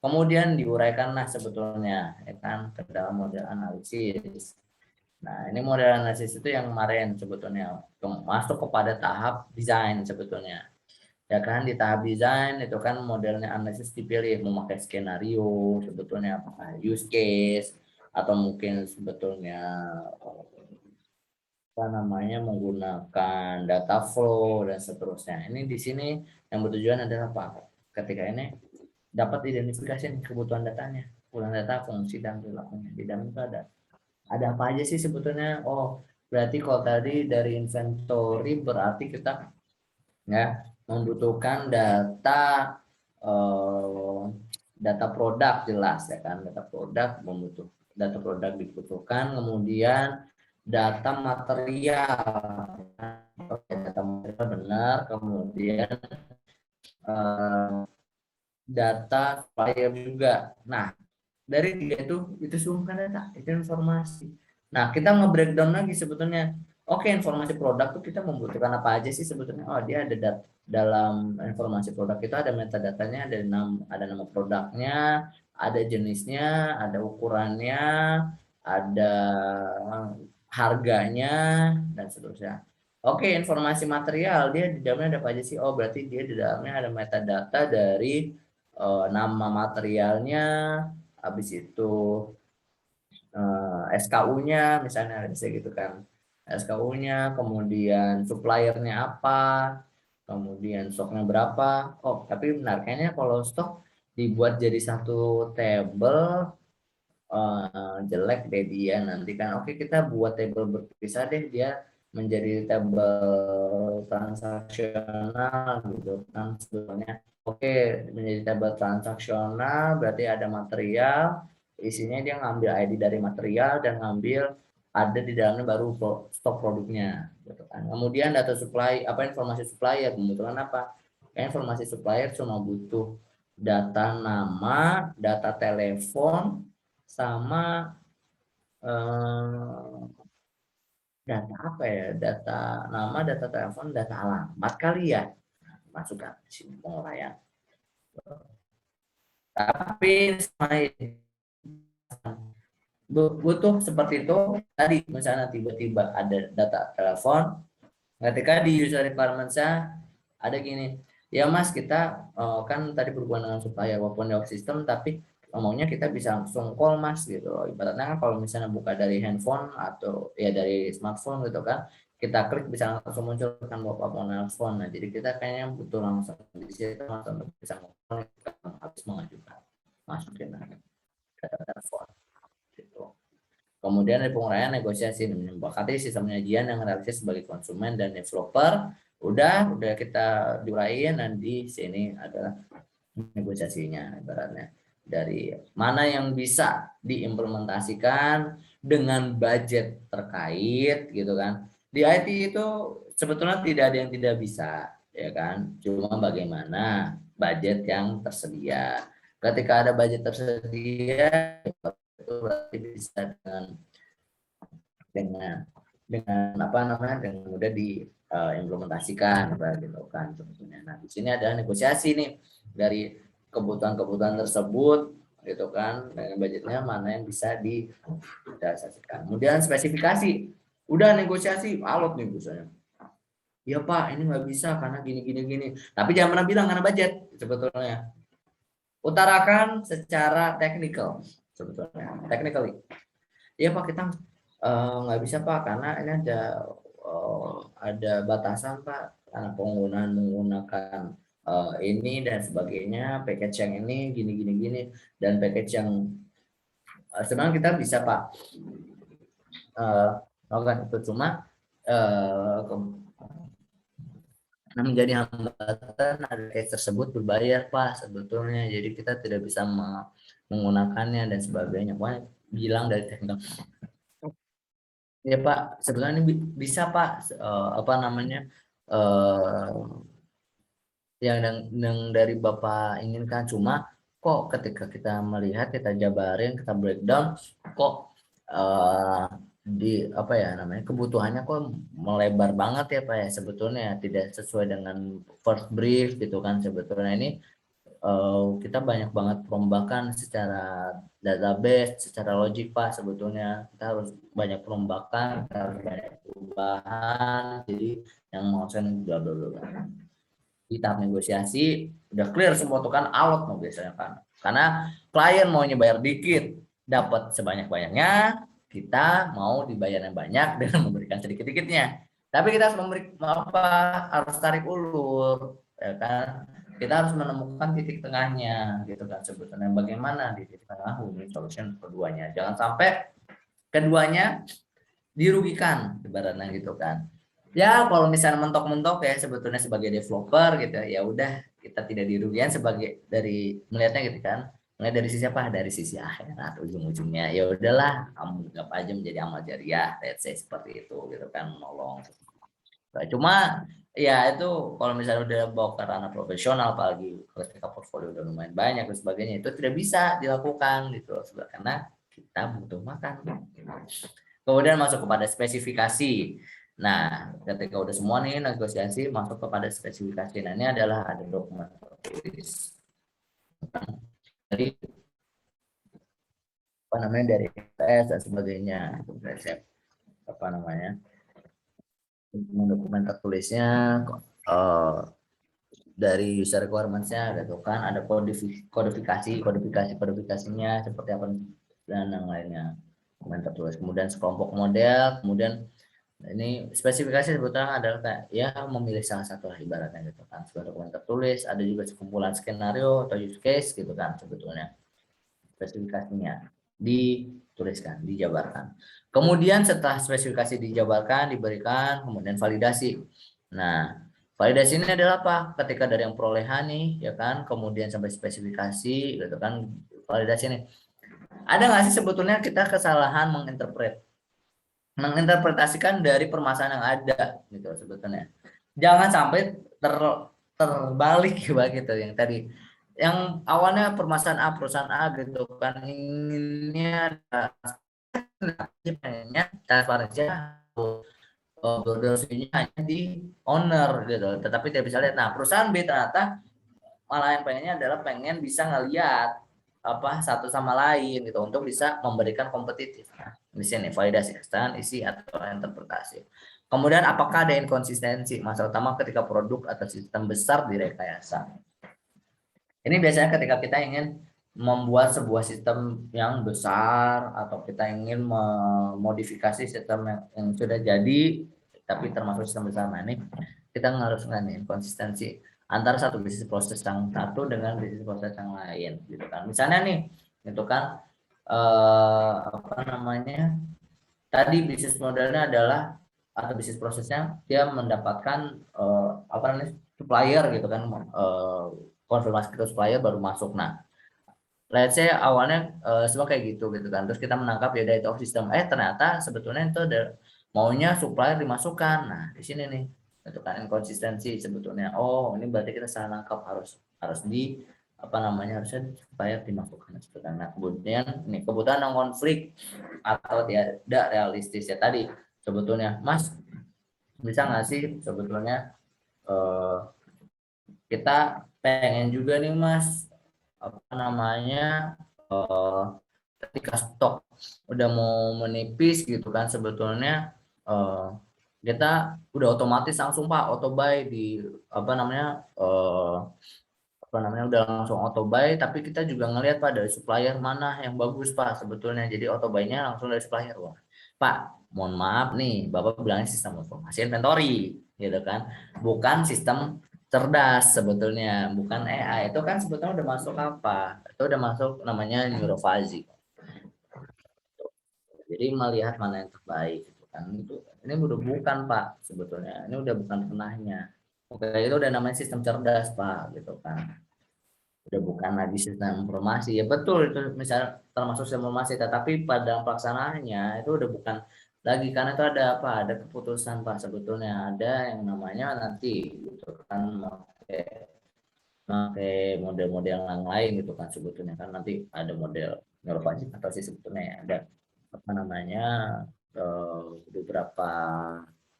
kemudian diuraikanlah sebetulnya ya kan ke dalam model analisis. Nah, ini model analisis itu yang kemarin sebetulnya masuk kepada tahap desain sebetulnya. Ya kan di tahap desain itu kan modelnya analisis dipilih memakai skenario sebetulnya apakah use case atau mungkin sebetulnya apa namanya menggunakan data flow dan seterusnya. Ini di sini yang bertujuan adalah apa? Ketika ini dapat identifikasi kebutuhan datanya, kebutuhan data, fungsi dan perilakunya. Di dalam itu ada apa aja sih sebetulnya? Oh, berarti kalau tadi dari inventory berarti kita ya membutuhkan data data produk jelas ya kan, data produk data produk dibutuhkan, kemudian data material, data material benar, kemudian data supplier juga. Nah, dari tiga itu semua data, itu informasi. Nah, kita nge-breakdown lagi sebetulnya. Oke, informasi produk tuh kita membutuhkan apa aja sih sebetulnya? Oh, dia ada dalam informasi produk itu ada metadatanya, ada nama produknya, ada jenisnya, ada ukurannya, ada harganya dan seterusnya. Oke, informasi material dia di dalamnya ada apa aja sih? Oh, berarti dia di dalamnya ada metadata dari nama materialnya, habis itu SKU-nya misalnya bisa gitu kan. SKU-nya, kemudian suppliernya apa, kemudian stoknya berapa. Oh, tapi benar kayaknya kalau stok dibuat jadi satu table jelek deh dia nanti kan. Oke, kita buat table berpisah deh dia menjadi table transaksional gitu kan sebetulnya. Oke, menjadi table transaksional berarti ada material, isinya dia ngambil ID dari material dan ngambil ada di dalamnya baru stok produknya gitu kan. Kemudian data supply, apa informasi supplier membutuhkan apa? Informasi supplier cuma butuh data nama, data telepon, sama data apa ya, data nama, data telepon, data alamat kali ya, masukkan di sini penguraian. Tapi butuh seperti itu tadi, misalnya tiba-tiba ada data telepon, ketika di user requirements-nya ada gini, ya mas kita kan tadi berhubungan dengan supplier walaupun lewat sistem tapi ngomongnya kita bisa langsung call mas gitu loh. Ibaratnya kan kalau misalnya buka dari handphone atau ya dari smartphone gitu kan, kita klik bisa langsung muncul kan bapak mau nelfon. Nah jadi kita kayaknya butuh langsung di situ langsung bisa ngomong habis mengajukan masukin data telepon gitu. Kemudian dari penguraian negosiasi menyepakati sistem penyajian yang realistis sebagai konsumen dan developer. Udah kita diuraiin dan di sini adalah negosiasinya ibaratnya. Dari mana yang bisa diimplementasikan dengan budget terkait gitu kan. Di IT itu sebetulnya tidak ada yang tidak bisa ya kan. Cuma bagaimana budget yang tersedia. Ketika ada budget tersedia itu berarti bisa dengan apa namanya dengan mudah diimplementasikan gitu kan sebetulnya. Nah di sini ada negosiasi nih dari kebutuhan-kebutuhan tersebut gitu kan dengan budgetnya mana yang bisa direalisasikan. Kemudian spesifikasi, udah negosiasi alot nih misalnya. Ya Pak ini nggak bisa karena gini. Tapi jangan pernah bilang karena budget sebetulnya. Utarakan secara teknikal sebetulnya, technically. Iya Pak kita nggak bisa Pak karena ini ada batasan Pak karena penggunaan menggunakan ini dan sebagainya, package yang ini gini dan package yang sebenarnya kita bisa Pak melakukan itu, cuma menjadi hambatan ada case tersebut berbayar Pak sebetulnya, jadi kita tidak bisa menggunakannya dan sebagainya. Pokoknya bilang dari teknik ya Pak, sebenarnya bisa Pak apa namanya yang dari Bapak inginkan, cuma kok ketika kita melihat, kita jabarin, kita breakdown, kok di apa ya namanya, kebutuhannya kok melebar banget ya Pak ya, sebetulnya tidak sesuai dengan first brief gitu kan. Sebetulnya ini kita banyak banget perombakan secara database, secara logik Pak. Sebetulnya kita harus banyak perombakan, kita harus banyak perubahan, jadi yang mau saya bla bla bla. Di tahap negosiasi udah clear semua tuh kan, alot mau biasanya kan, karena klien maunya bayar dikit dapat sebanyak-banyaknya, kita mau dibayar yang banyak dengan memberikan sedikit-dikitnya, tapi kita harus memberi apa, harus tarik ulur ya kan, kita harus menemukan titik tengahnya gitu kan. Sebetulnya bagaimana di titik tengah win-win solution keduanya, jangan sampai keduanya dirugikan ibaratnya gitu kan. Ya kalau misalnya mentok-mentok ya sebetulnya sebagai developer gitu ya udah, kita tidak dirugikan sebagai dari melihatnya gitu kan, melihat dari sisi apa, dari sisi akhirat ujung-ujungnya ya udahlah kamu anggap aja menjadi amal jariah, let's say seperti itu gitu kan, menolong. Cuma ya itu kalau misalnya udah bawa ke ranah profesional, apalagi ketika portfolio udah lumayan banyak dan sebagainya, itu tidak bisa dilakukan gitu karena kita butuh makan. Kemudian masuk kepada spesifikasi. Nah, ketika udah semua nih negosiasi, masuk kepada spesifikasi. Nah, ini adalah ada dokumen tertulis. Jadi apa namanya dari tes dan sebagainya, apa namanya dokumen tertulisnya dari user requirements-nya gitu kan, ada kodifikasinya seperti apa dan yang lainnya, dokumen tertulis. Kemudian sekelompok model, kemudian ini spesifikasi sebetulnya adalah kayak ya memilih salah satu lah ibaratnya gitu kan, sebuah dokumen tertulis. Ada juga sekumpulan skenario atau use case gitu kan, sebetulnya spesifikasinya dituliskan, dijabarkan. Kemudian setelah spesifikasi dijabarkan, diberikan, kemudian validasi. Nah, validasi ini adalah apa? Ketika dari yang perolehan nih, ya kan, kemudian sampai spesifikasi, gitu kan, validasi nih. Ada nggak sih sebetulnya kita kesalahan menginterpretasikan dari permasalahan yang ada, gitu sebetulnya. Jangan sampai terbalik gitu yang tadi. Yang awalnya permasalahan A, perusahaan A gitu kan, inginnya transparansi berdosanya hanya di owner gitu, tetapi tidak bisa lihat. Nah, perusahaan B ternyata malah yang pengennya adalah pengen bisa ngelihat apa satu sama lain gitu untuk bisa memberikan kompetitif. Nah, di sini validasi ekstern, isi atau interpretasi. Kemudian apakah ada inkonsistensi, masalah utama ketika produk atau sistem besar direkayasa. Ini biasanya ketika kita ingin membuat sebuah sistem yang besar atau kita ingin memodifikasi sistem yang sudah jadi tapi termasuk sistem besar. Nah, ini kita harus nih konsistensi antara satu bisnis proses yang satu dengan bisnis proses yang lain gitu kan. Misalnya nih itu kan apa namanya tadi bisnis modelnya adalah atau bisnis prosesnya dia mendapatkan apa namanya supplier gitu kan, konfirmasi ke supplier baru masuk. Nah, let's say awalnya semua kayak gitu kan, terus kita menangkap ya data of system, ternyata sebetulnya itu ada maunya supplier dimasukkan. Nah, di sini nih itu kan inkonsistensi sebetulnya. Oh, ini berarti kita salah nangkap, harus di apa namanya harusnya supplier dimasukkan sebetulnya. Nah, kemudian ini kebutuhan non konflik atau tidak realistis ya tadi sebetulnya, Mas bisa nggak sih sebetulnya kita pengen juga nih Mas apa namanya ketika stok udah mau menipis gitu kan, sebetulnya kita udah otomatis langsung Pak auto buy di apa namanya udah langsung auto buy, tapi kita juga ngelihat Pak dari supplier mana yang bagus Pak sebetulnya, jadi auto buy-nya langsung dari supplier. Wah, Pak mohon maaf nih Bapak bilangnya sistem informasi inventory gitu kan, bukan sistem cerdas sebetulnya, bukan AI. Itu kan sebetulnya udah masuk apa? Itu udah masuk namanya neurofazi. Jadi melihat mana yang terbaik gitu kan. Ini udah bukan Pak sebetulnya. Ini udah bukan penahnya. Oke, itu udah namanya sistem cerdas Pak gitu kan. Udah bukan lagi sistem informasi. Ya betul itu misal termasuk sistem informasi, tetapi pada pelaksanaannya itu udah bukan lagi, karena itu ada apa? Ada keputusan Pak sebetulnya, ada yang namanya nanti gitu kan, pakai model-model yang lain gitu kan sebetulnya kan, nanti ada model neurofazi atau sih sebetulnya ya, ada apa namanya beberapa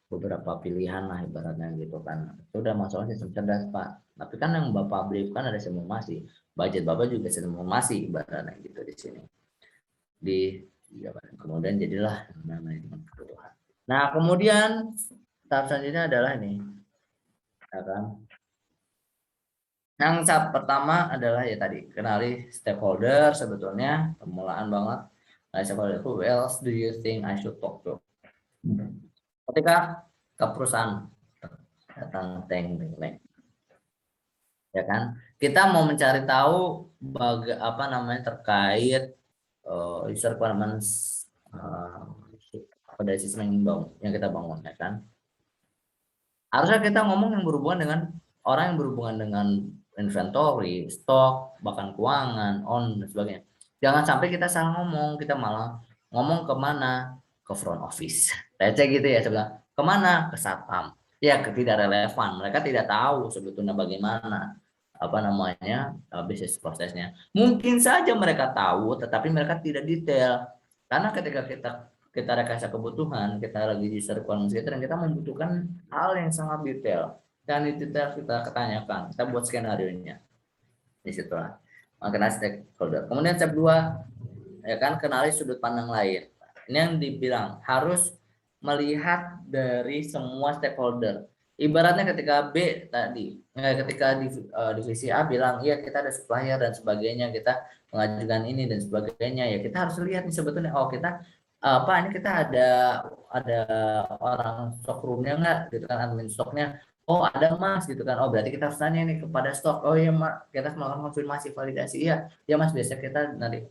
beberapa pilihan lah ibaratnya gitu kan. Itu udah masuk sistem cerdas Pak. Tapi kan yang Bapak beli kan ada simulasi, budget Bapak juga simulasi ibaratnya gitu di sini. Ya, kemudian jadilah namanya dengan kebutuhan. Nah kemudian tahap selanjutnya adalah ini, ya kan. Yang tahap pertama adalah ya tadi, kenali stakeholder sebetulnya, permulaan banget. Nah, stakeholder, who else do you think I should talk to? Ketika ke perusahaan datang ya kan, kita mau mencari tahu apa namanya terkait user requirements pada sistem yang kita bangun ya kan. Harusnya kita ngomong yang berhubungan dengan orang yang berhubungan dengan inventory, stok, bahkan keuangan, dan sebagainya. Jangan sampai kita salah ngomong, kita malah ngomong kemana? Ke front office. Receh gitu ya sebelah. Kemana? Ke satpam. Ya tidak relevan. Mereka tidak tahu sebetulnya bagaimana apa namanya bisnis prosesnya. Mungkin saja mereka tahu, tetapi mereka tidak detail. Karena ketika kita rekayasa kebutuhan, kita lagi di requirements kita, dan kita membutuhkan hal yang sangat detail, dan detail kita ketanyakan, kita buat skenario nya di situlah mengenai stakeholder. Kemudian step 2 ya kan, kenali sudut pandang lain. Ini yang dibilang harus melihat dari semua stakeholder. Ibaratnya ketika B tadi, ketika divisi A bilang iya kita ada supplier dan sebagainya, kita mengajukan ini dan sebagainya, ya kita harus lihat nih sebetulnya, oh kita apa ini kita ada orang stockroomnya nggak gitu kan, admin stoknya, oh ada Mas gitu kan, oh berarti kita harus tanya nih kepada stok, oh iya Mas, kita melakukan konfirmasi validasi, iya ya Mas, biasa kita nanti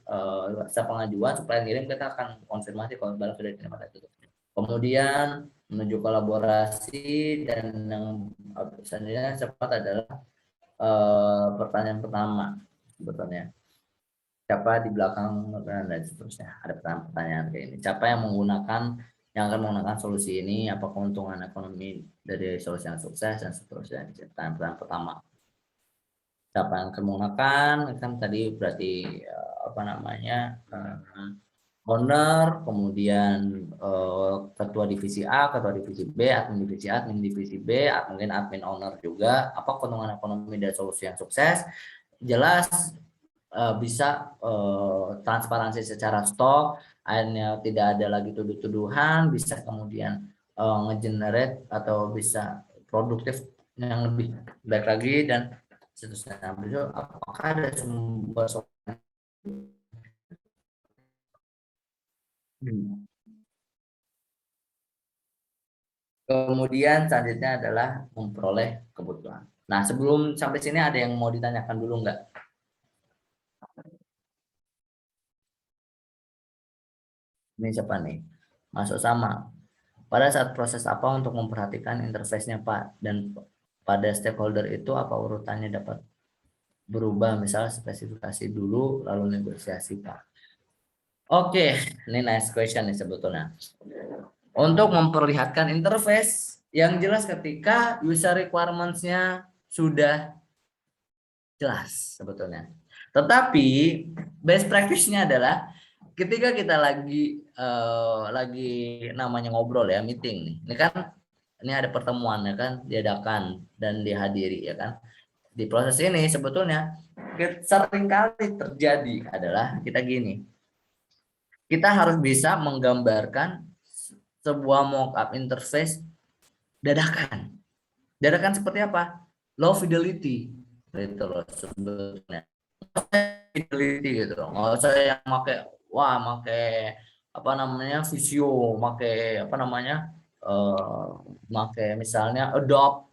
setelah pengajuan supaya ngirim kita akan konfirmasi kalau barang sudah diterima dan tutup. Kemudian menuju kolaborasi, dan yang selanjutnya cepat adalah pertanyaan pertama sebetulnya, siapa di belakang dan seterusnya. Ada pertanyaan kayak ini, siapa yang akan menggunakan solusi ini, apa keuntungan ekonomi dari solusi yang sukses dan seterusnya. Pertanyaan pertama, siapa yang akan menggunakan, kan tadi berarti apa namanya owner, kemudian ketua divisi A, ketua divisi B, admin divisi B, mungkin admin owner juga, apa keuntungan ekonomi dari solusi yang sukses, jelas bisa transparansi secara stok, akhirnya tidak ada lagi tuduh-tuduhan, bisa kemudian ngegenerate atau bisa produktif yang lebih baik lagi dan seterusnya. Apakah ada sumber kemudian selanjutnya adalah memperoleh kebutuhan. Nah sebelum sampai sini ada yang mau ditanyakan dulu nggak? Ini siapa nih? Masuk sama. Pada saat proses apa untuk memperhatikan interface-nya Pak? Dan pada stakeholder itu apa urutannya dapat berubah? Misalnya spesifikasi dulu, lalu negosiasi Pak. Oke, ini nice question nih sebetulnya. Untuk memperlihatkan interface yang jelas ketika user requirements-nya sudah jelas sebetulnya. Tetapi best practice-nya adalah ketika kita lagi namanya ngobrol ya, meeting nih. Ini kan ini ada pertemuan ya kan, diadakan dan dihadiri ya kan. Di proses ini sebetulnya seringkali terjadi adalah kita gini. Kita harus bisa menggambarkan sebuah mockup interface dadakan. Dadakan seperti apa? Low fidelity. Gitu loh sebetulnya. Fidelity gitu loh. Nggak usah yang pakai apa namanya Visio, pakai apa namanya pakai misalnya Adobe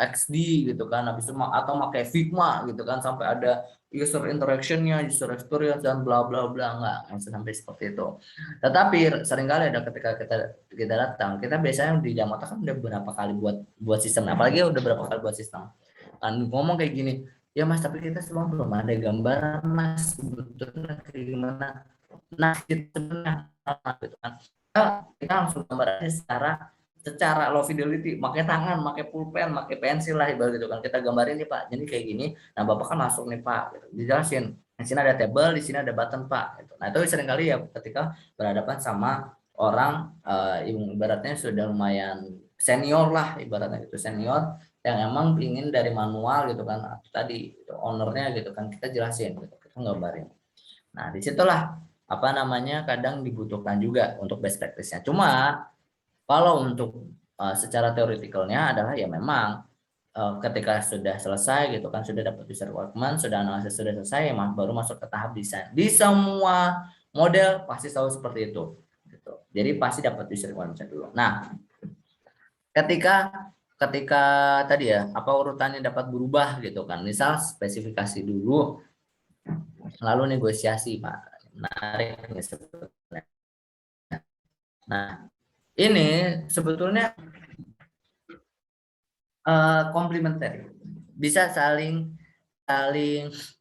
XD gitu kan, habis itu atau pakai Figma gitu kan, sampai ada user interaction-nya, user experience dan bla bla bla, nggak sampai seperti itu. Tetapi seringkali ada ketika kita datang, kita biasanya di Jamota kan udah berapa kali buat sistem, apalagi udah berapa kali buat sistem. Kan ngomong kayak gini, ya Mas, tapi kita semua belum ada gambaran Mas, sebetulnya kayak gimana. Nah, sebenarnya gitu kan. Kita langsung gambarannya secara low fidelity, pakai tangan, pakai pulpen, pakai pensil lah ibarat gitu kan. Kita gambarin nih Pak, jadi kayak gini. Nah Bapak kan masuk nih Pak, gitu. Dijelasin. Di sini ada table, di sini ada button Pak. Gitu. Nah itu seringkali ya ketika berhadapan sama orang ibaratnya sudah lumayan senior lah, ibaratnya gitu, senior yang emang ingin dari manual gitu kan, tadi gitu, ownernya gitu kan, kita jelasin gitu, kita gambarin. Nah disitulah apa namanya kadang dibutuhkan juga untuk best practice-nya. Cuma kalau untuk secara teoretikalnya adalah ya memang ketika sudah selesai gitu kan, sudah dapat user requirement, sudah analisis sudah selesai, baru masuk ke tahap desain. Di semua model pasti selalu seperti itu. Gitu. Jadi pasti dapat user requirement dulu. Nah, ketika tadi ya apa urutannya dapat berubah gitu kan. Misal spesifikasi dulu, lalu negosiasi Pak. Menarik nih sebetulnya. Nah, ini sebetulnya komplementer, bisa saling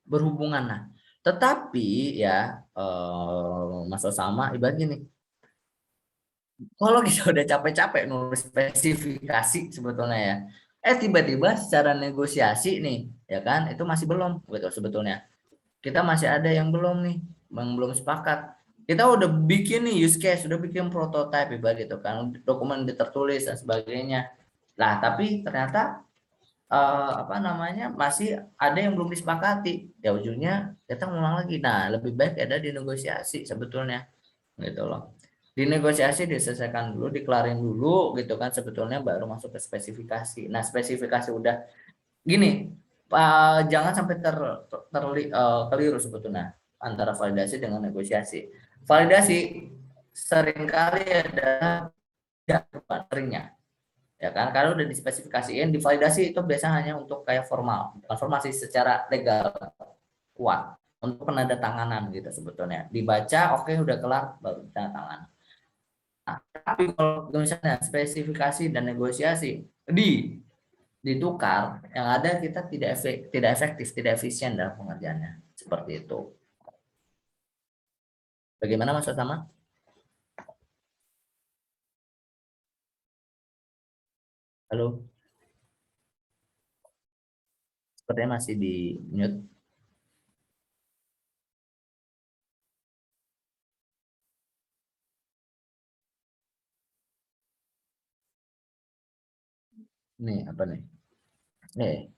berhubungan. Nah, tetapi ya Mas Osama ibarat gini, kalau kita udah capek-capek nulis spesifikasi sebetulnya ya, tiba-tiba secara negosiasi nih, ya kan, itu masih belum gitu sebetulnya. Kita masih ada yang belum nih, yang belum sepakat. Kita udah bikin nih use case, udah bikin prototype ibarat gitu kan, dokumen tertulis dan sebagainya. Nah, tapi ternyata apa namanya masih ada yang belum disepakati, ya ujungnya kita ngulang lagi. Nah lebih baik ada di negosiasi sebetulnya gitu loh, dinegosiasi, diselesaikan dulu, dikelarin dulu gitu kan, sebetulnya baru masuk ke spesifikasi. Nah spesifikasi udah gini, jangan sampai keliru sebetulnya antara validasi dengan negosiasi. Validasi seringkali ada seringnya, ya kan, kalau udah dispesifikasiin, divalidasi itu biasanya hanya untuk kayak formal, informasi secara legal kuat untuk penandatanganan gitu sebetulnya, dibaca oke, udah kelar baru tanda tangan. Nah, tapi kalau misalnya spesifikasi dan negosiasi ditukar, yang ada kita tidak efektif, tidak efisien dalam pengerjaannya, seperti itu. Bagaimana Mas Osama? Halo, sepertinya masih di mute. Nih apa nih? Nih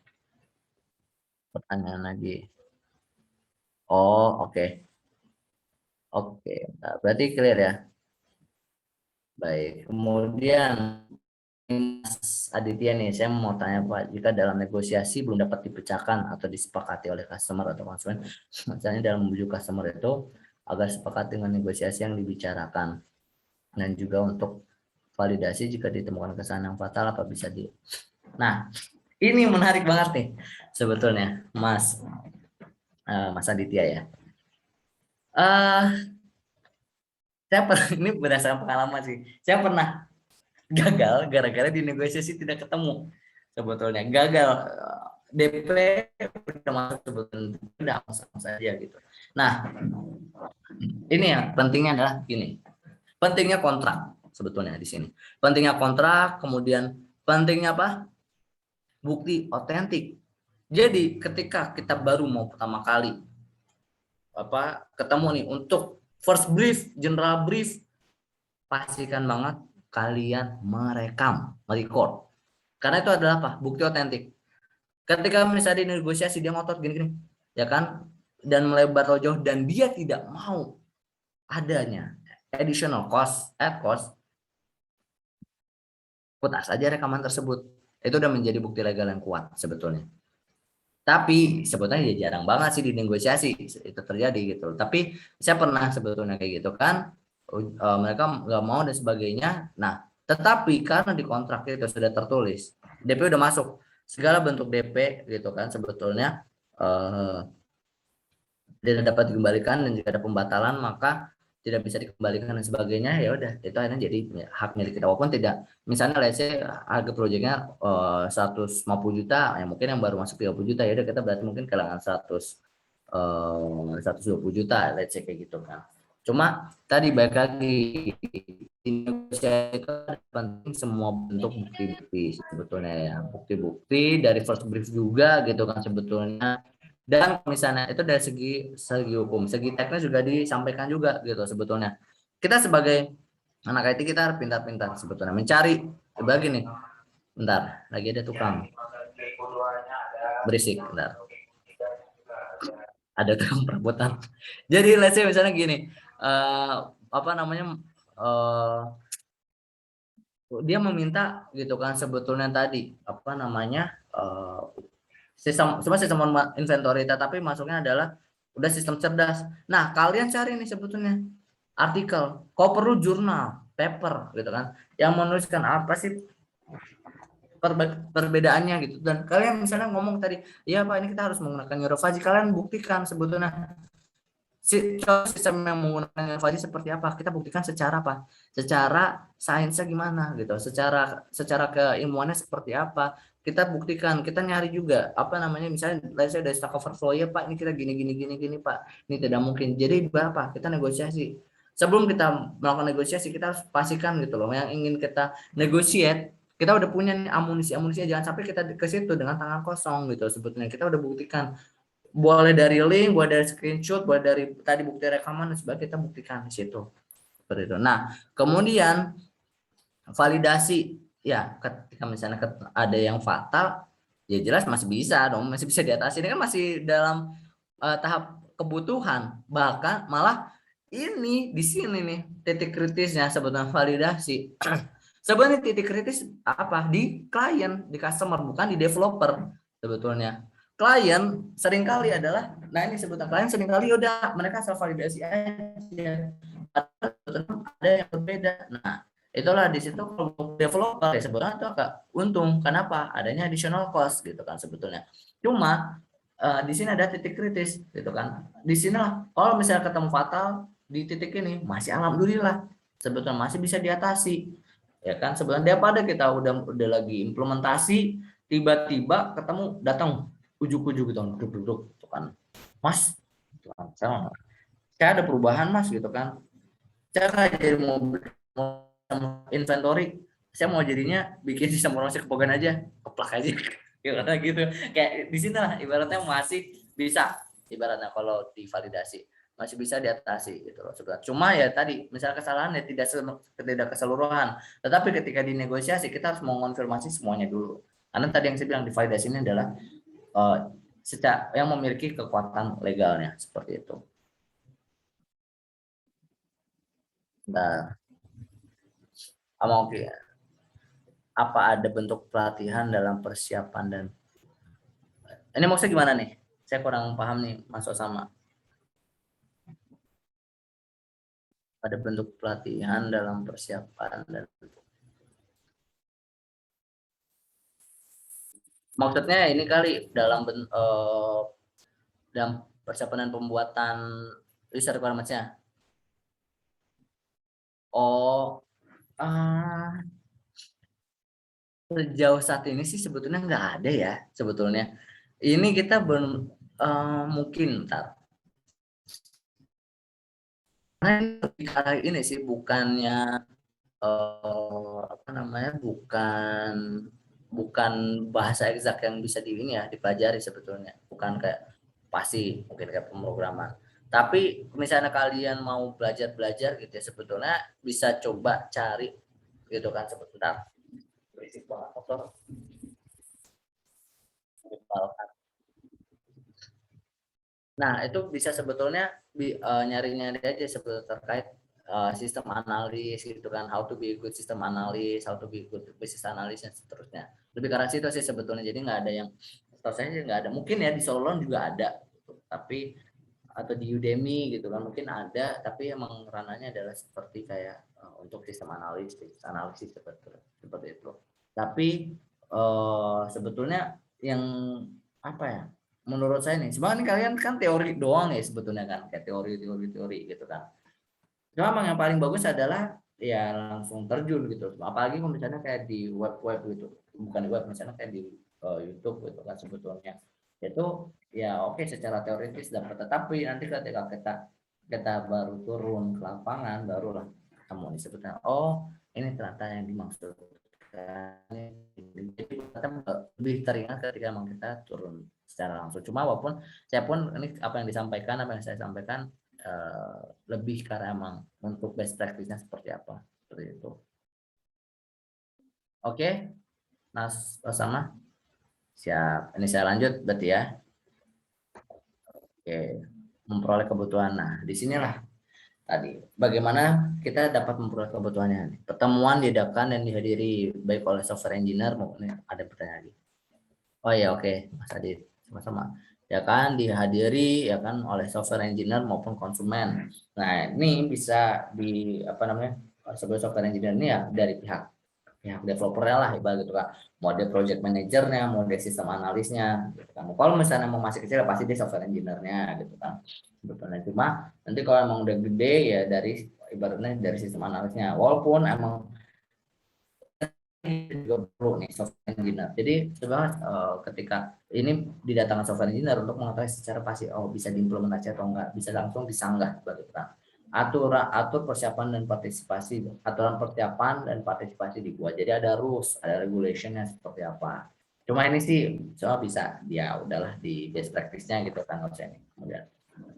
pertanyaan lagi. Oh oke. Oke, nah, berarti clear ya. Baik, kemudian Mas Aditya nih, saya mau tanya Pak, jika dalam negosiasi belum dapat dipecahkan atau disepakati oleh customer atau konsumen, misalnya dalam membujuk customer itu agar sepakat dengan negosiasi yang dibicarakan, dan juga untuk validasi jika ditemukan kesalahan yang fatal apa bisa di. Nah, ini menarik banget nih sebetulnya, Mas Aditya ya. Saya pernah, ini berdasarkan pengalaman sih. Saya pernah gagal gara-gara di negosiasi tidak ketemu. Sebetulnya gagal, DP udah masuk sebetulnya, udah sama saja gitu. Nah, ini ya pentingnya adalah gini. Pentingnya kontrak sebetulnya di sini. Pentingnya kontrak, kemudian pentingnya apa? Bukti otentik. Jadi ketika kita baru mau pertama kali ketemu nih untuk first brief, general brief, pastikan banget kalian merecord. Karena itu adalah apa? Bukti otentik. Ketika misalnya di negosiasi dia ngotot gini-gini, ya kan, dan melebar jauh dan dia tidak mau adanya additional cost, putar saja rekaman tersebut. Itu udah menjadi bukti legal yang kuat sebetulnya. Tapi sebetulnya ya jarang banget sih di negosiasi itu terjadi gitu. Tapi saya pernah sebetulnya kayak gitu kan, mereka nggak mau dan sebagainya. Nah, tetapi karena di kontrak itu sudah tertulis DP udah masuk, segala bentuk DP gitu kan sebetulnya tidak dapat dikembalikan, dan jika ada pembatalan maka tidak bisa dikembalikan dan sebagainya, ya udah itu akhirnya jadi hak milik kita, walaupun tidak, misalnya let's say harga proyeknya 150 juta, yang mungkin yang baru masuk 30 juta, ya udah kita berarti mungkin kehilangan 120 juta, let's say kayak gitu kan. Cuma tadi balik lagi, negosiasi itu penting semua bentuk bukti-bukti sebetulnya ya, bukti-bukti dari first brief juga gitu kan sebetulnya. Dan misalnya itu dari segi hukum, segi teknis juga disampaikan juga gitu sebetulnya. Kita sebagai anak IT kita harus pintar-pintar sebetulnya mencari, sebagai nih, bentar, lagi ada tukang berisik, bentar, ada tukang perabotan. Jadi let's say misalnya gini, apa namanya, dia meminta gitu kan sebetulnya tadi apa namanya, sistem inventory, tapi masuknya adalah udah sistem cerdas. Nah, kalian cari nih sebetulnya artikel, kau perlu jurnal, paper gitu kan, yang menuliskan apa sih perbedaannya gitu. Dan kalian misalnya ngomong tadi, ya Pak ini kita harus menggunakan neurofaji, kalian buktikan sebetulnya sistem yang menggunakan neurofaji seperti apa, kita buktikan secara apa, secara sainsnya gimana gitu, secara keilmuannya seperti apa, kita buktikan, kita nyari juga apa namanya, misalnya saya dari Stack Overflow, ya Pak ini kita gini Pak, ini tidak mungkin, jadi berapa, kita negosiasi. Sebelum kita melakukan negosiasi, kita harus pastikan gitu loh, yang ingin kita negosiate kita udah punya nih amunisinya, jangan sampai kita ke situ dengan tangan kosong gitu. Sebetulnya kita udah buktikan, boleh dari link, boleh dari screenshot, boleh dari tadi bukti rekaman dan sebagainya, kita buktikan di situ seperti itu. Nah, kemudian validasi ya, ketika misalnya ada yang fatal, ya jelas masih bisa dong, masih bisa diatasi. Ini kan masih dalam tahap kebutuhan, bahkan malah ini di sini nih titik kritisnya sebetulnya validasi. Sebenarnya titik kritis apa di klien, di customer, bukan di developer sebetulnya. Klien seringkali adalah, nah ini sebutnya klien seringkali udah mereka asal validasi aja, ada yang berbeda. Nah itulah di situ kalau developer ya sebetulnya itu agak untung, kenapa adanya additional cost gitu kan sebetulnya. Cuma di sini ada titik kritis gitu kan, di sinilah kalau misalnya ketemu fatal di titik ini, masih alhamdulillah sebetulnya masih bisa diatasi ya kan, sebenarnya daripada kita udah lagi implementasi tiba-tiba ketemu datang ujuk-ujuk gitu, duduk gitu kan, Mas saya ada perubahan Mas gitu kan, saya nggak jadi mau inventory, saya mau jadinya bikin sistem informasi kepogan aja, keplak aja gitu, kayak di sini lah ibaratnya masih bisa, ibaratnya kalau divalidasi masih bisa diatasi gitu loh sebenarnya. Cuma ya tadi misalnya kesalahan ya tidak keseluruhan, tetapi ketika dinegosiasi kita harus mengonfirmasi semuanya dulu, karena tadi yang saya bilang di validasi ini adalah secara yang memiliki kekuatan legalnya seperti itu. Nah, oke, apa ada bentuk pelatihan dalam persiapan dan ini maksudnya gimana nih? Saya kurang paham nih, Mas Osama. Ada bentuk pelatihan dalam persiapan dan maksudnya ini kali dalam dalam persiapan dan pembuatan user requirements-nya. Oh, sejauh saat ini sih sebetulnya nggak ada ya sebetulnya. Ini kita belum mungkin ntar. Nah, ini sih bukannya apa namanya, bukan bahasa eksak yang bisa di ini ya dipelajari sebetulnya, bukan kayak pasti mungkin kayak pemrograman, tapi misalnya kalian mau belajar gitu ya sebetulnya bisa coba cari gitu kan sebetulnya. Berisik banget motor. Nah, itu bisa sebetulnya nyari-nyari aja sebetulnya terkait sistem analis gitu kan, how to be a good system analyst, how to be a good business analyst dan seterusnya. Lebih ke arah situ sih sebetulnya. Jadi nggak ada yang, setahu saya nggak ada. Mungkin ya di Solon juga ada, gitu. Tapi atau di Udemy gitu kan mungkin ada, tapi emang ranahnya adalah seperti kayak untuk sistem analisis seperti itu. Tapi sebetulnya yang apa ya? Menurut saya nih, sebenarnya kalian kan teori doang ya sebetulnya kan, kayak teori gitu kan. Cuma emang yang paling bagus adalah ya langsung terjun gitu. Apalagi kalau misalnya kayak di web gitu, bukan di web, misalnya kayak di YouTube gitu kan sebetulnya. Itu ya oke secara teoritis dapat, tetapi nanti ketika kita baru turun ke lapangan, barulah ketemu nih sebetulnya. Oh, ini ternyata yang dimaksud. Jadi kita lebih teringat ketika memang kita turun secara langsung. Cuma walaupun saya pun ini apa yang saya sampaikan lebih karena emang untuk best practice-nya seperti apa, seperti itu. Oke, Mas Osama, siap. Ini saya lanjut berarti ya. Oke, memperoleh kebutuhan. Nah, disinilah tadi bagaimana kita dapat memperoleh kebutuhannya. Pertemuan diadakan dan dihadiri baik oleh software engineer maupun ada pertanyaan lagi. Oh ya, oke, Mas Adit, sama-sama. Ya kan dihadiri ya kan oleh software engineer maupun konsumen. Nah, ini bisa di apa namanya? Sebagai software engineer ini ya dari pihak developer lah ibarat gitu kan. Mode project manajernya, mode sistem analisnya gitu kan. Kalau misalnya mau masih kecil pasti dia software engineer-nya gitu kan. Sebetulnya cuma nanti kalau emang udah gede ya dari ibaratnya dari sistem analisnya. Walaupun emang juga perlu nih software engineer. Jadi sebenarnya ketika ini didatangkan software engineer untuk mengetahui secara pasti bisa diimplementasi atau enggak, bisa langsung disanggah begitu kan. Atur persiapan dan partisipasi, aturan persiapan dan partisipasi dibuat. Jadi ada rules, ada regulationnya seperti apa. Cuma ini sih soal bisa ya udahlah di best practice-nya gitu kan ini.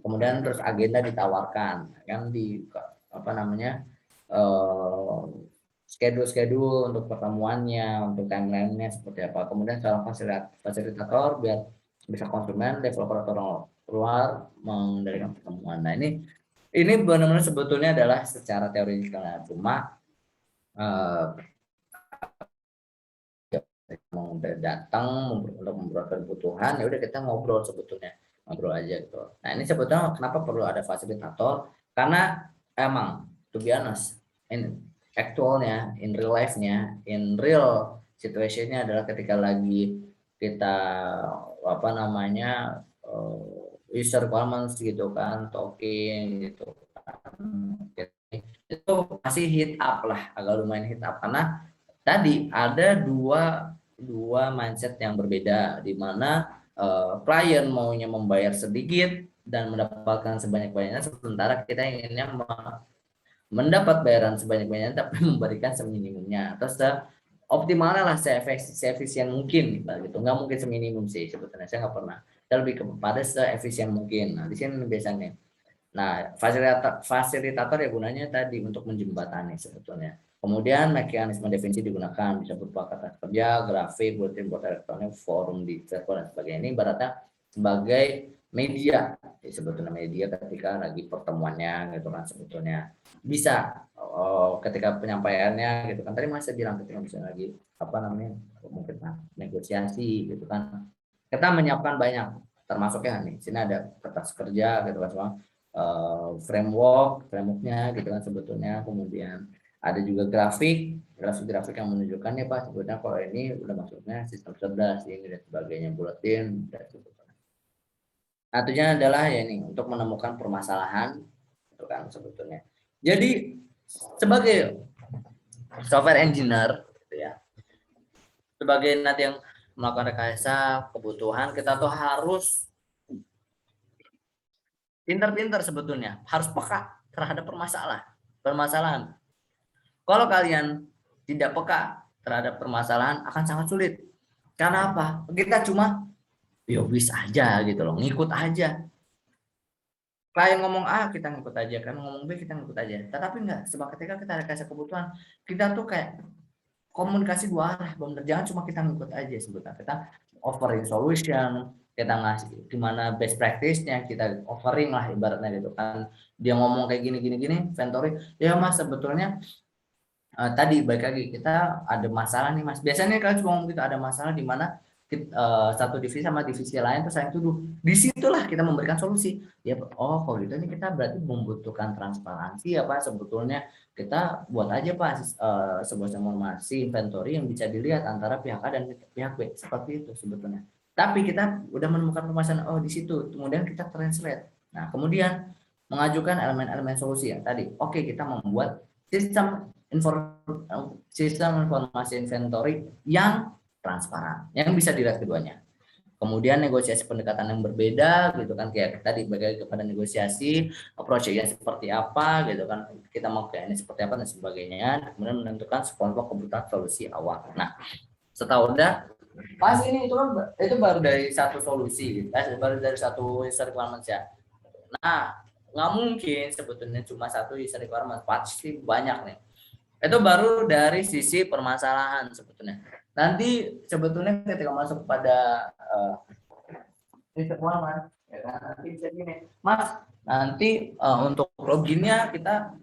Kemudian terus agenda ditawarkan kan di apa namanya schedule untuk pertemuannya, untuk timeline-nya seperti apa. Kemudian seorang fasilitator biar bisa konsumen, developer atau luar mengendalikan pertemuan. Nah, ini benar-benar sebetulnya adalah secara teoritikal. Cuma mau datang untuk memperoleh kebutuhan ya udah kita ngobrol sebetulnya, ngobrol aja gitu. Nah, ini sebetulnya kenapa perlu ada fasilitator? Karena emang to be honest, actualnya, in real life-nya, in real situation-nya adalah ketika lagi kita apa namanya user requirements gitu kan, talking gitu kan, itu masih hit up lah, agak lumayan hit up karena tadi ada dua mindset yang berbeda di mana klien maunya membayar sedikit dan mendapatkan sebanyak-banyaknya, sementara kita inginnya mendapat bayaran sebanyak-banyaknya tapi memberikan seminimumnya atau seoptimalnya lah, seefisien mungkin gitu. Nggak mungkin seminimum sih sebetulnya, saya nggak pernah, saya lebih kepada seefisien mungkin. Nah, di sini biasanya fasilitator ya gunanya tadi untuk menjembatani sebetulnya. Kemudian mekanisme definisi digunakan bisa berupa kata kerja, grafik, bulletin board elektronik, forum di server dan sebagainya. Ini ibaratnya sebagai media, sebetulnya media ketika lagi pertemuannya gitu kan, sebetulnya bisa ketika penyampaiannya gitu kan. Tadi Mas bilang ketika misalnya lagi apa namanya mungkin negosiasi gitu kan, kita menyiapkan banyak, termasuknya nih sini ada kertas kerja gitu kan, semua frameworknya gitu kan sebetulnya. Kemudian ada juga grafik yang menunjukkan ya Pak sebetulnya kalau ini udah masuknya sistem cerdas ini dan sebagainya, bulletin dan sebagainya. Nah, tujuannya adalah ya ini untuk menemukan permasalahan itu kan sebetulnya. Jadi sebagai software engineer gitu ya, sebagai nanti yang melakukan rekayasa kebutuhan, kita tuh harus pintar-pintar sebetulnya, harus peka terhadap permasalahan. Kalau kalian tidak peka terhadap permasalahan akan sangat sulit. Karena apa? Kita cuma yobis aja gitu loh, ngikut aja. Klien ngomong A kita ngikut aja, kan ngomong B kita ngikut aja. Tetapi enggak, sebab ketika kita rekayasa kebutuhan, kita tuh kayak komunikasi dua arah, benar. Jangan cuma kita ngikut aja sebetulnya. Kita offering solution, kita ngasih gimana best practice-nya, kita offering lah ibaratnya gitu kan. Dia ngomong kayak gini, inventory, ya Mas sebetulnya tadi baik lagi kita ada masalah nih Mas. Biasanya kalau cuma ngomong gitu ada masalah di mana satu divisi sama divisi lain terus saling tuduh. Disitulah kita memberikan solusi. Ya, oh kalau gitu ini kita berarti membutuhkan transparansi ya Pak. Sebetulnya kita buat aja Pak sebuah simulasi inventory yang bisa dilihat antara pihak A dan pihak B, seperti itu sebetulnya. Tapi kita udah menemukan permasalahan, oh di situ, kemudian kita translate. Nah kemudian mengajukan elemen-elemen solusi yang tadi. Oke, kita membuat sistem informasi inventory yang transparan, yang bisa dilihat keduanya. Kemudian negosiasi pendekatan yang berbeda gitu kan, kayak tadi bagaimana kepada negosiasi approach-nya seperti apa gitu kan, kita mau kayak ini seperti apa dan sebagainya. Kemudian menentukan sekelompok kebutuhan solusi awal. Nah setelah udah pas ini itu baru dari satu solusi, baru dari satu user requirements ya. Nah nggak mungkin sebetulnya cuma satu user requirement, pasti banyak nih. Itu baru dari sisi permasalahan sebetulnya. Nanti sebetulnya ketika masuk pada requirement, ya kan, nanti bisa gini, Mas, nanti untuk loginnya kita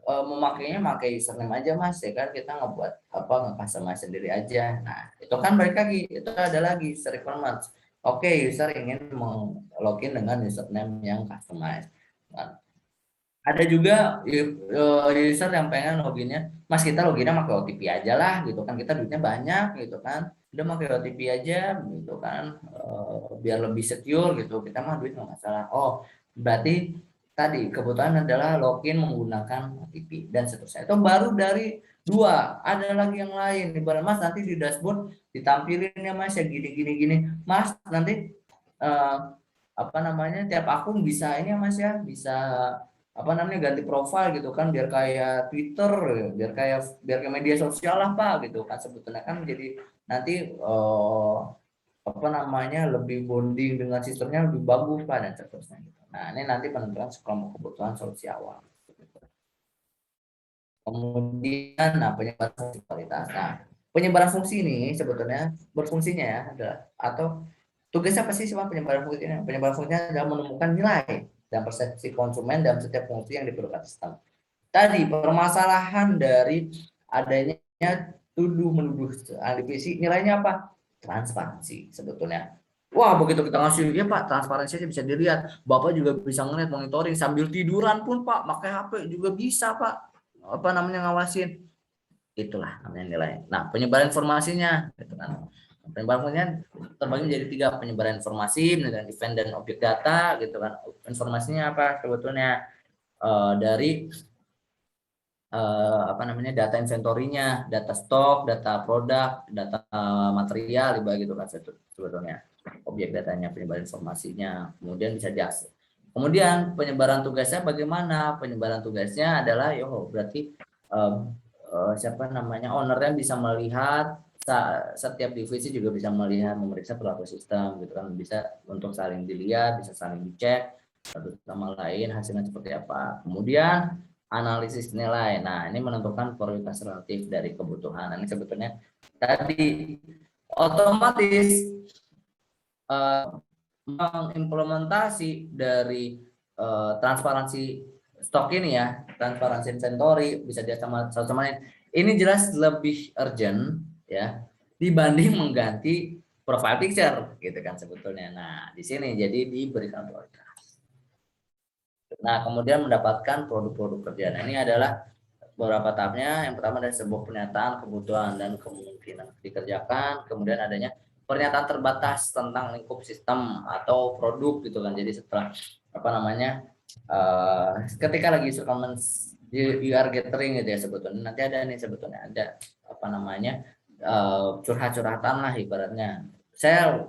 memakainya pakai username aja Mas, ya kan, kita ngebuat apa nge-customize sendiri aja. Nah itu kan balik lagi, itu ada lagi user requirements. Oke, user ingin login dengan username yang customize. Nah, ada juga user yang pengen loginnya, Mas kita loginnya pakai OTP aja lah gitu kan, kita duitnya banyak gitu kan, udah pakai OTP aja gitu kan, biar lebih secure gitu, kita mah duit nggak masalah. Oh berarti tadi kebutuhan adalah login menggunakan OTP dan seterusnya. Itu baru dari dua, ada lagi yang lain. Ibarat Mas nanti di dashboard ditampilin ya Mas ya gini Mas nanti apa namanya tiap akun bisa ini ya Mas ya, bisa apa namanya ganti profil gitu kan, biar kayak Twitter, biar kayak media sosial lah Pak gitu kan, sebetulnya kan jadi nanti apa namanya lebih bonding dengan sistemnya lebih bagus Pak dan seterusnya gitu. Nah ini nanti penentuan sekelompok kebutuhan solusi awal. Kemudian penyebaran fungsi kualitas. Nah penyebaran fungsi ini sebetulnya berfungsinya ya adalah atau tugasnya apa sih sama penyebaran fungsinya? Penyebaran fungsinya adalah menemukan nilai dan persepsi konsumen dalam setiap fungsi yang diperlukan sistem. Tadi permasalahan dari adanya tuduh menuduh divisi, nilainya apa? Transparansi sebetulnya. Wah begitu kita ngasih, ya Pak transparansinya bisa dilihat. Bapak juga bisa ngeliat monitoring sambil tiduran pun Pak, pakai HP juga bisa Pak. Apa namanya ngawasin. Itulah namanya nilai. Nah penyebaran informasinya, gitu kan. Penyebaran terbagi menjadi 3, penyebaran informasi, penyebaran event dan objek data, gitu kan. Informasinya apa sebetulnya dari apa namanya data inventorinya, data stok, data produk, data material, gitu kan sebetulnya objek datanya, penyebaran informasinya, kemudian bisa diakses. Kemudian penyebaran tugasnya bagaimana? Penyebaran tugasnya adalah berarti siapa namanya ownernya bisa melihat, setiap divisi juga bisa melihat, memeriksa perilaku sistem gitu kan, bisa untuk saling dilihat, bisa saling dicek satu sama lain hasilnya seperti apa. Kemudian analisis nilai. Nah, ini menentukan prioritas relatif dari kebutuhan. Ini sebetulnya tadi otomatis mengimplementasi dari transparansi stok ini ya, transparansi inventory bisa dia sama lain. Ini jelas lebih urgent ya dibanding mengganti profile picture gitu kan sebetulnya. Nah, di sini jadi diberikan prioritas. Nah, kemudian mendapatkan produk-produk kerja. Nah, ini adalah beberapa tahapnya. Yang pertama adalah sebuah pernyataan kebutuhan dan kemungkinan dikerjakan. Kemudian adanya pernyataan terbatas tentang lingkup sistem atau produk gitu kan. Jadi setelah apa namanya ketika lagi requirements you are gathering gitu ya sebetulnya. Nanti ada nih sebetulnya ada apa namanya curhat-curhatan lah ibaratnya. Saya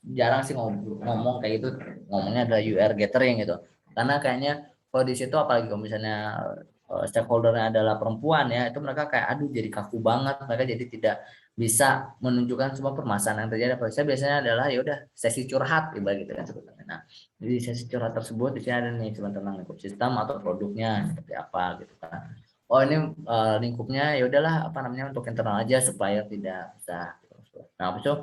jarang sih ngomong kayak gitu, ngomongnya adalah UR gathering gitu, karena kayaknya kalau di situ apalagi kalau misalnya stakeholdernya adalah perempuan ya, itu mereka kayak aduh jadi kaku banget, mereka jadi tidak bisa menunjukkan semua permasalahan yang terjadi. Saya biasanya adalah ya udah sesi curhat ibarat gitu kan sebetulnya. Nah di sesi curhat tersebut di sini ada nih cuma tentang lingkup sistem atau produknya seperti apa gitu kan. Oh ini lingkupnya ya udahlah apa namanya untuk internal aja supaya tidak bisa. Nah itu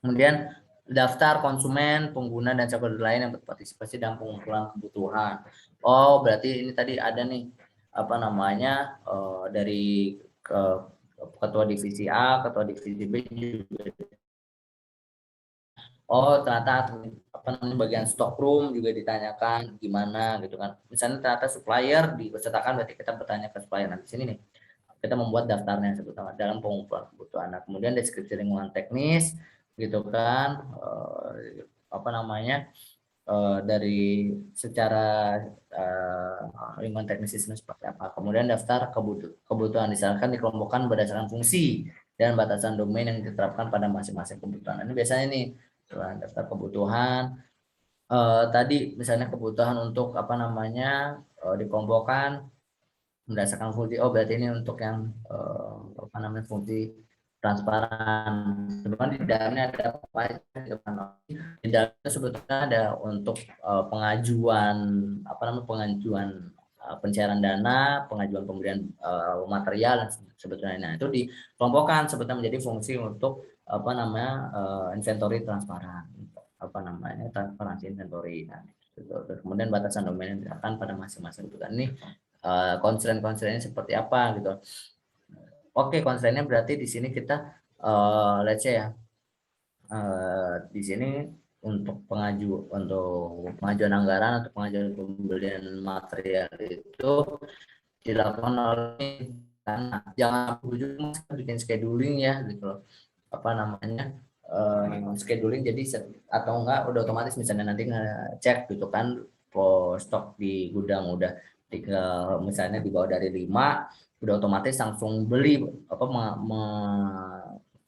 kemudian daftar konsumen, pengguna, dan stakeholder lain yang berpartisipasi dalam pengumpulan kebutuhan. Oh, berarti ini tadi ada nih apa namanya dari ketua divisi A, ketua divisi B juga oh ternyata apa namanya bagian stock room juga ditanyakan gimana gitu kan. Misalnya ternyata supplier dipesertakan, berarti kita bertanya ke supplier. Nah, di sini nih kita membuat daftarnya sebetulnya dalam pengumpulan kebutuhan. Nah, kemudian deskripsi lingkungan teknis gitu kan, apa namanya, dari secara lingkungan teknis sistem seperti apa. Kemudian daftar kebutuhan disarankan dikelompokkan berdasarkan fungsi dan batasan domain yang diterapkan pada masing-masing kebutuhan. Ini biasanya nih daftar kebutuhan. Tadi misalnya kebutuhan untuk apa namanya dikelompokkan berdasarkan fungsi. Oh berarti ini untuk yang apa namanya fungsi transparan. Sebenarnya di dalamnya ada apa aja? Di dalamnya sebetulnya ada untuk pengajuan apa namanya pengajuan pencairan dana, pengajuan pemberian material dan sebetulnya. Nah itu dikelompokkan sebetulnya menjadi fungsi untuk apa namanya inventory transparan, apa namanya transparansi inventory. Nah, kemudian batasan domain yang akan pada masing-masing kebutuhan ini constraint-constraintnya seperti apa gitu. Oke, constraintnya berarti di sini kita let's say ya di sini untuk pengajuan anggaran atau pengajuan pembelian material itu dilakukan oleh jangan ujung bikin scheduling ya gitu loh. Apa namanya scheduling jadi atau enggak udah otomatis misalnya nanti ngecek gitu kan stok di gudang udah misalnya di bawah dari 5 udah otomatis langsung beli apa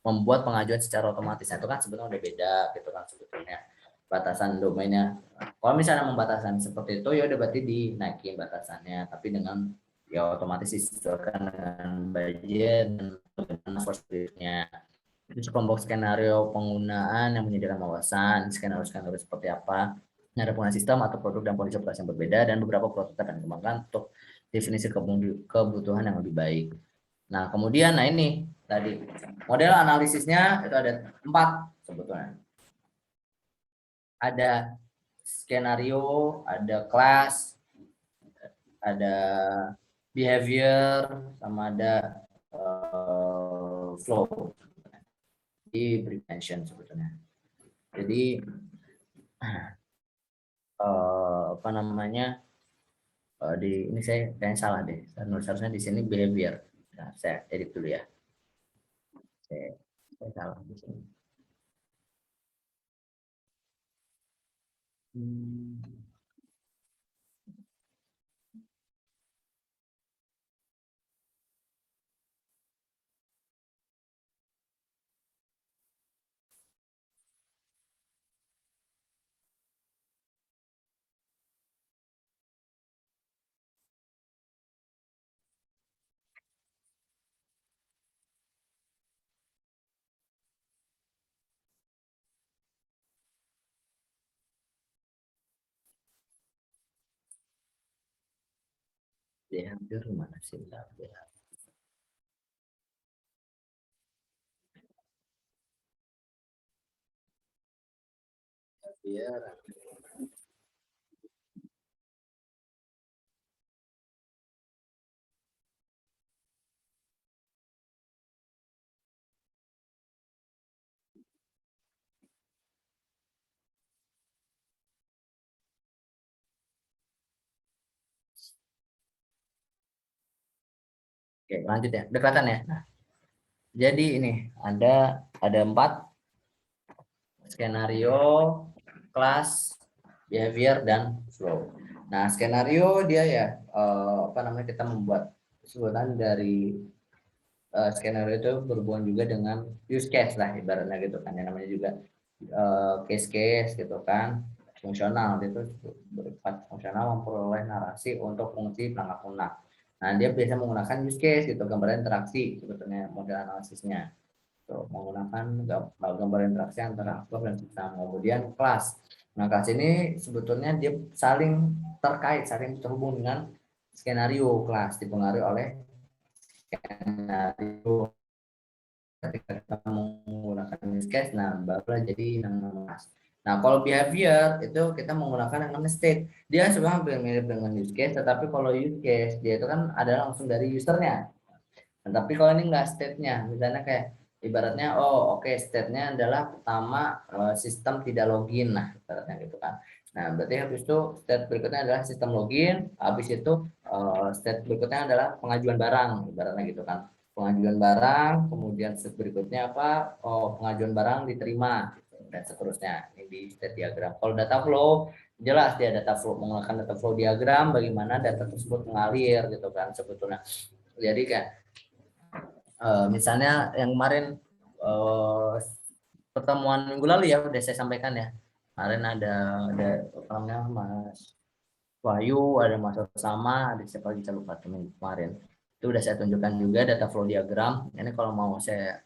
membuat pengajuan secara otomatis. Nah, itu kan sebetulnya udah beda gitu kan sebetulnya batasan domainnya. Kalau misalnya membatasi seperti itu ya udah berarti dinaikin batasannya, tapi dengan ya otomatis disesuaikan dengan budget dan bagaimana first nya. Terus kelompok skenario penggunaan yang menyediakan wawasan, skenario seperti apa, ada penggunaan sistem atau produk dan kondisi operasi yang berbeda, dan beberapa prototipe yang dikembangkan untuk definisi kebutuhan yang lebih baik. Nah, kemudian, nah ini tadi model analisisnya itu ada 4 sebetulnya. Ada skenario, ada kelas, ada behavior, sama ada flow. Di prevention sebetulnya. Jadi apa namanya di ini saya kayaknya salah deh. Seharusnya di sini behavior. Nah, saya edit dulu ya. Saya salah di sini. Behavior mana sih? Behavior. Oke, lanjut ya. Dekatan ya. Nah, jadi ini ada 4 skenario, kelas, behavior, dan flow. Nah, skenario dia ya apa namanya kita membuat sebutan dari skenario itu berhubungan juga dengan use case lah ibaratnya gitu kan, yang namanya juga case-case gitu kan, fungsional itu bersifat fungsional memperoleh narasi untuk fungsi pelanggan lunak. Nah, dia biasa menggunakan use case gitu, gambar interaksi sebetulnya model analisisnya. Tuh, menggunakan gambar interaksi antara aktor dan sistem. Kemudian kelas. Nah, kelas ini sebetulnya dia saling terkait, saling terhubung dengan skenario. Kelas dipengaruhi oleh skenario. Ketika kita menggunakan use case, nah barulah jadi nama kelas. Nah, kalau behavior itu kita menggunakan yang namanya state. Dia sebenarnya hampir mirip dengan use case, tetapi kalau use case dia itu kan adalah langsung dari usernya. Nah, tapi kalau ini enggak state-nya, misalnya kayak ibaratnya oh oke, state-nya adalah pertama sistem tidak login, nah ibaratnya gitu kan. Nah berarti habis itu state berikutnya adalah sistem login, habis itu state berikutnya adalah pengajuan barang, ibaratnya gitu kan. Pengajuan barang, kemudian state berikutnya apa? Oh, pengajuan barang diterima gitu, dan seterusnya. Ini di state diagram. Kalau data flow jelas dia data flow, menggunakan data flow diagram bagaimana data tersebut mengalir gitu kan sebetulnya. Jadi kayak misalnya yang kemarin pertemuan minggu lalu ya udah saya sampaikan ya. Kemarin ada apa namanya Mas Wahyu, ada Mas Sama, ada siapa lagi saya lupa teman kemarin. Itu udah saya tunjukkan juga data flow diagram. Ini kalau mau saya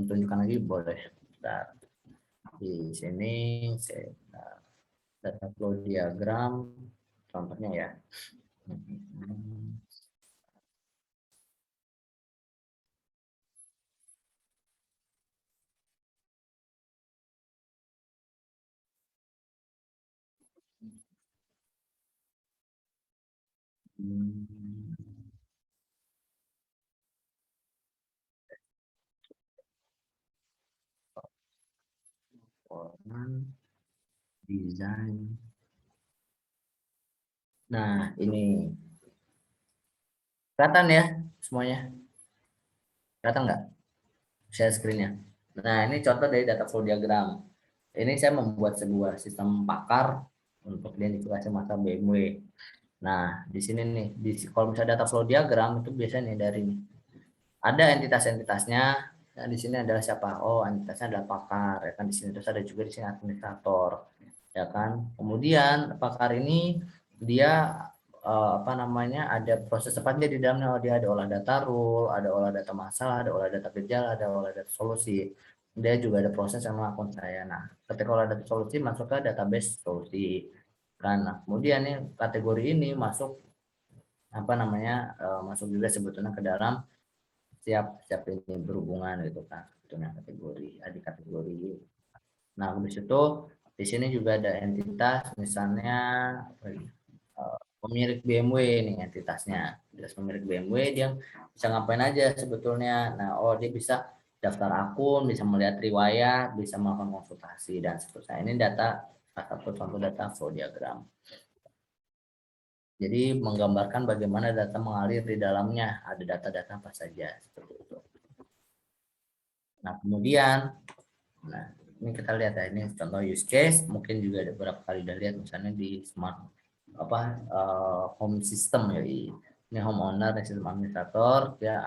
tunjukkan lagi boleh. Bentar. Di sini saya data flow diagram contohnya ya. Desain. Nah, ini kelihatan ya semuanya? Kelihatan nggak share screen-nya? Nah, ini contoh dari data flow diagram. Ini saya membuat sebuah sistem pakar untuk identifikasi masa BMW. Nah, di sini nih, kalau misalnya data flow diagram itu biasanya nih dari nih. Ada entitas-entitasnya. Nah, di sini adalah siapa? Oh, entitasnya adalah pakar. Ya kan di sini terus ada juga di sini administrator. Ya kan? Kemudian pakar ini dia apa namanya? Ada proses tepatnya di dalamnya. Oh, dia ada olah data rule, ada olah data masalah, ada olah data gejala, ada olah data solusi. Dia juga ada proses yang melakukan saya. Nah, ketika olah data solusi masuk ke database solusi. Karena kemudian nih kategori ini masuk apa namanya? Masuk juga sebetulnya ke dalam siap ini berhubungan gitu kan sebetulnya kategori adik kategori. Nah habis itu di sini juga ada entitas misalnya pemilik BMW nih entitasnya, jelas pemilik BMW dia bisa ngapain aja sebetulnya. Nah oh dia bisa daftar akun, bisa melihat riwayat, bisa melakukan konsultasi dan seterusnya. Ini data satu contoh data flow diagram. Jadi menggambarkan bagaimana data mengalir di dalamnya, ada data-data apa saja seperti itu. Nah kemudian, nah ini kita lihat ya, ini contoh use case, mungkin juga ada beberapa kali udah lihat misalnya di smart apa home system ya, ini homeowner, sistem administrator ya,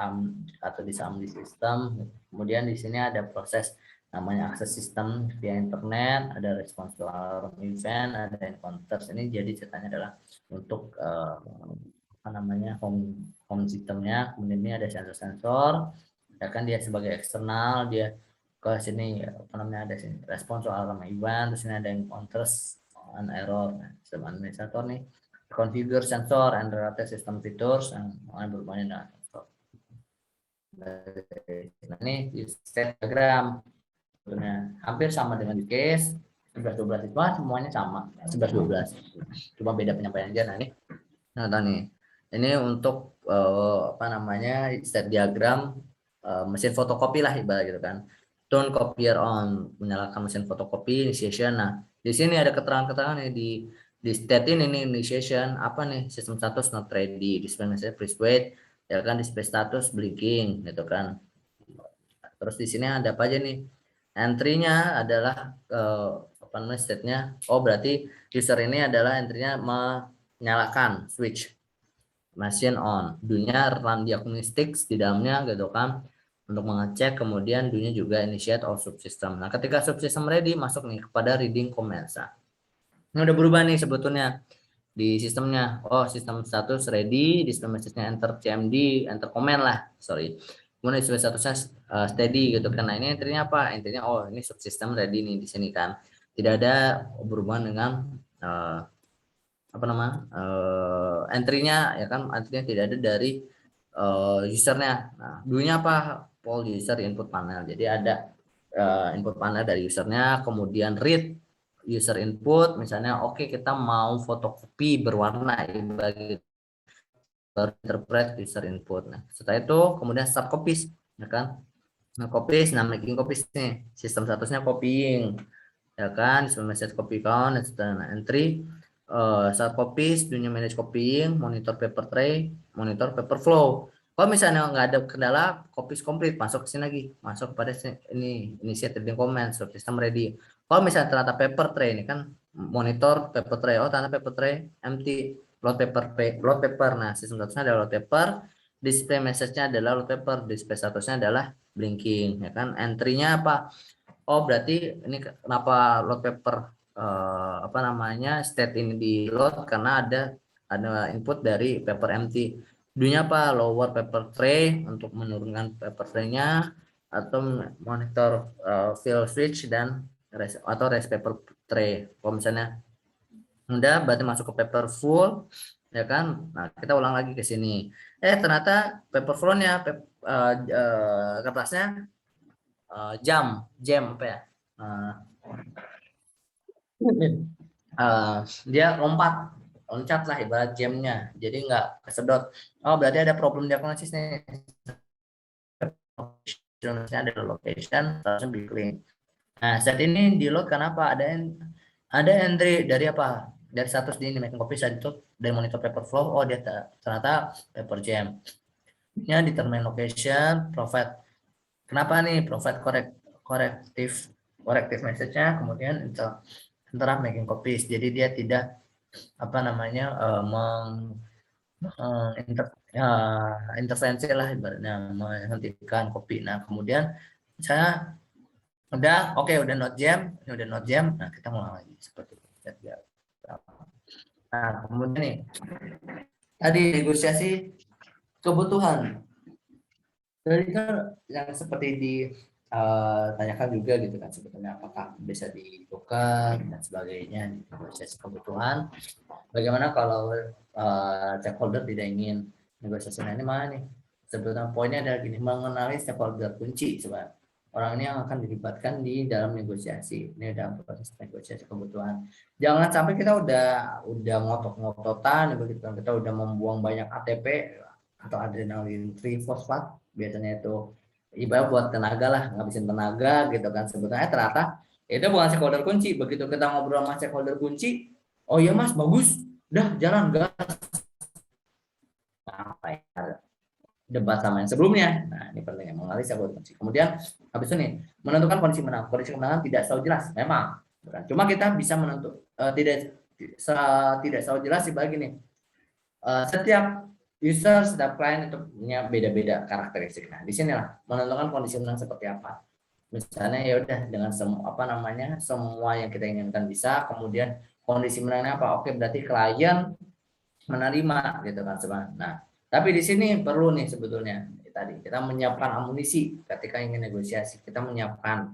atau di di sistem. Kemudian di sini ada proses namanya akses sistem via internet, ada response to alarm event, ada encounters. Ini jadi ceritanya adalah untuk apa namanya home systemnya. Kemudian ini ada sensor-sensor ya kan, dia sebagai eksternal, dia ke sini apa namanya ada sini respon soal alarm event, terus ini ada encounters an error. Nah, sistem administrator nih configure sensor and related system features yang berhubungan dengan sensor. Nah ini state diagram hampir sama dengan use case 11-12 itu semuanya sama 11-12, cuma beda penyampaian aja. Nah ini nah nih ini untuk apa namanya state diagram mesin fotokopi lah ibarat gitu kan. Turn copier on, menyalakan mesin fotokopi, initiation. Nah di sini ada keterangan-keterangan nih di state ini nih initiation apa nih, sistem status not ready, display message please wait ya kan, display status blinking gitu kan. Terus di sini ada apa aja nih, entry-nya adalah apa namanya state-nya, oh berarti user ini adalah entry-nya menyalakan switch machine on, dunia run diagnostics di dalamnya gitu kan untuk mengecek, kemudian dunia juga initiate all subsystem. Nah ketika subsystem ready masuk nih kepada reading commands. Ini udah berubah nih sebetulnya di sistemnya. Oh sistem status ready, display message-nya enter cmd, enter command lah, sorry. Kemudian display statusnya steady gitu kan. Nah ini intinya apa? Intinya oh ini subsystem ready nih di sini kan. Tidak ada berhubungan dengan apa nama entry-nya ya kan, entry-nya tidak ada dari usernya. Nah dulunya apa, poll user input panel, jadi ada input panel dari usernya, kemudian read user input misalnya oke kita mau fotokopi berwarna baru interpret user input. Nah, setelah itu kemudian start copies, ya kan? Nah, copies, nah making copies nih, sistem statusnya copying, ya kan? Message copy count, nah, entry, start copies, dunia manage copying, monitor paper tray, monitor paper flow. Kalau misalnya nggak ada kendala, copies complete, masuk ke sini lagi, masuk pada ini initiate reading command, so system ready. Kalau misalnya ternyata paper tray ini kan monitor paper tray, oh ternyata paper tray empty, load paper. Nah, sistem statusnya adalah load paper, display message-nya adalah load paper, display statusnya adalah blinking, ya kan? Entry-nya apa? Oh, berarti ini kenapa load paper apa namanya state ini di load karena ada input dari paper empty. Dunia apa? Lower paper tray untuk menurunkan paper tray-nya, atau monitor fill switch dan atau rest paper tray. Kalau misalnya udah berarti masuk ke paper full, ya kan? Nah, kita ulang lagi ke sini. Ternyata paper flow-nya kertasnya jam apa ya? Dia loncat lah ibarat jamnya, jadi nggak kesedot. Oh, berarti ada problem diagnosis nih. Ada location, langsung di clean. Nah, saat ini di load kenapa ada entry dari apa? Dari status di making copy saat itu dari monitor paper flow. Oh, dia ternyata paper jam. Ini determine location, provide. Kenapa nih provide corrective message-nya, kemudian antara making copies. Jadi dia tidak apa namanya intervensi lah ibaratnya, menghentikan kopi. Nah, kemudian misalnya udah udah not jam, ini udah not jam. Nah, kita mulai lagi seperti itu. Nah, kemudian nih tadi negosiasi kebutuhan. Jadi kan yang seperti ditanyakan juga gitu kan, sebetulnya apakah bisa ditukar dan sebagainya, negosiasi kebutuhan. Bagaimana kalau stakeholder tidak ingin negosiasi? Nah, ini mana nih? Sebetulnya poinnya adalah gini, mengenali stakeholder kunci sebenarnya. Orang ini yang akan dilibatkan di dalam negosiasi. Ini dalam proses negosiasi kebutuhan. Jangan sampai kita udah ngotot-ngototan, kita udah membuang banyak ATP atau adrenalin trifosfat, biasanya itu ibarat buat tenaga lah, ngabisin tenaga gitu kan. Sebetulnya ternyata itu bukan stakeholder kunci. Begitu kita ngobrol sama stakeholder kunci, oh iya mas, bagus, udah jalan gas. Apa ya, debat sama yang sebelumnya. Nah, ini penting, mengenali stakeholder kunci. Kemudian habis itu nih, menentukan kondisi menang. Kondisi kemenangan tidak selalu jelas, memang. Cuma kita bisa menentukan tidak selalu jelas sih begini. Setiap user, setiap klien itu punya beda-beda karakteristik. Nah, di sinilah menentukan kondisi menang seperti apa. Misalnya ya udah dengan semua yang kita inginkan bisa, kemudian kondisi menangnya apa? Oke, berarti klien menerima gitu kan sebenarnya. Nah, tapi di sini perlu nih sebetulnya tadi kita menyiapkan amunisi ketika ingin negosiasi. Kita menyiapkan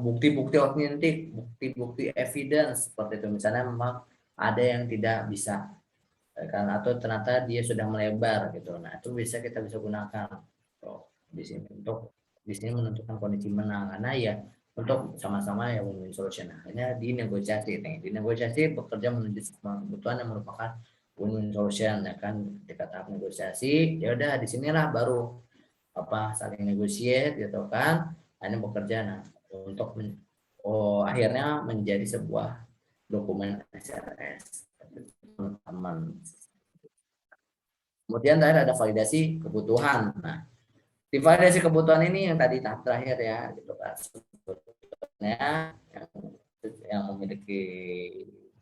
bukti-bukti otentik, bukti-bukti evidence seperti itu. Misalnya memang ada yang tidak bisa kan, atau ternyata dia sudah melebar gitu. Nah, itu kita bisa gunakan di sini menentukan kondisi menang, karena ya untuk sama-sama ya win-win solution. Akhirnya di negosiasi bekerja menuju kebutuhan yang merupakan win-win solution, ya kan. Di tahap negosiasi ya udah di sinilah baru saling negosiate gitu kan. Ini bekerja untuk akhirnya menjadi sebuah dokumen SRS teman. Kemudian terakhir ada validasi kebutuhan. Nah, di validasi kebutuhan ini yang tadi tahap terakhir ya, gitu kan. Sebetulnya yang memiliki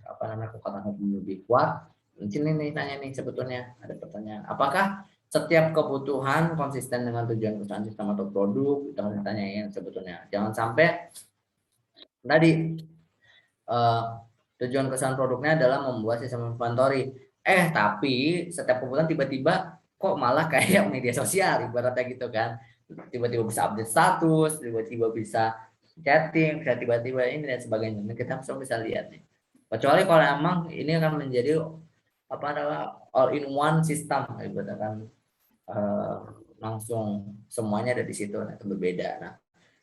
kekuatan hukum lebih kuat. Mungkin ini tanya nih, sebetulnya ada pertanyaan. Apakah setiap kebutuhan konsisten dengan tujuan perusahaan, sistem atau produk? Kita harus tanyain sebetulnya. Jangan sampai tadi tujuan kesan produknya adalah membuat sistem inventory. Tapi setiap kebutuhan tiba-tiba kok malah kayak media sosial ibaratnya gitu kan. Tiba-tiba bisa update status, tiba-tiba bisa chatting, tiba-tiba ini dan sebagainya. Nah, kita bisa lihat nih. Kecuali kalau emang ini akan menjadi all in one system, ibaratnya kan langsung semuanya ada di situ. Nah, itu berbeda. Nah,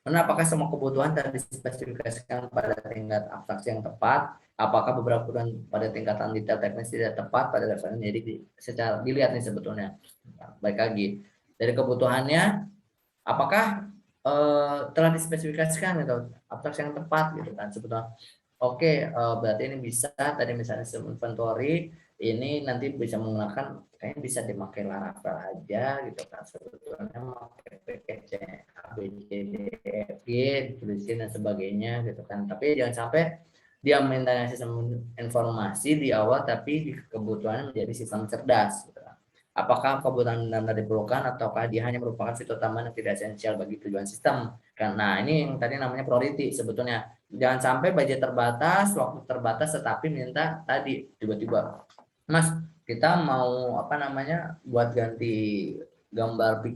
Karena apakah semua kebutuhan telah dispesifikasikan pada tingkat abstraksi yang tepat? Apakah beberapa kebutuhan pada tingkatan detail teknis tidak tepat pada levelnya? Jadi secara dilihat nih sebetulnya. Baik lagi dari kebutuhannya, apakah telah dispesifikasikan gitu abstraksi yang tepat gitu kan sebetulnya. Oke, berarti ini bisa tadi misalnya sistem inventory ini nanti bisa menggunakan kayaknya bisa dipakai Laravel aja gitu kan sebetulnya pakai package A B C D E F G tulisin dan sebagainya gitu kan. Tapi jangan sampai dia minta sistem informasi di awal tapi kebutuhannya menjadi sistem cerdas gitu kan. Apakah kebutuhan benar-benar diperlukan ataukah dia hanya merupakan fitur tambahan yang tidak esensial bagi tujuan sistem? Karena ini yang tadi namanya priority sebetulnya. Jangan sampai budget terbatas, waktu terbatas, tetapi minta tadi tiba-tiba, Mas, kita mau apa namanya buat ganti gambar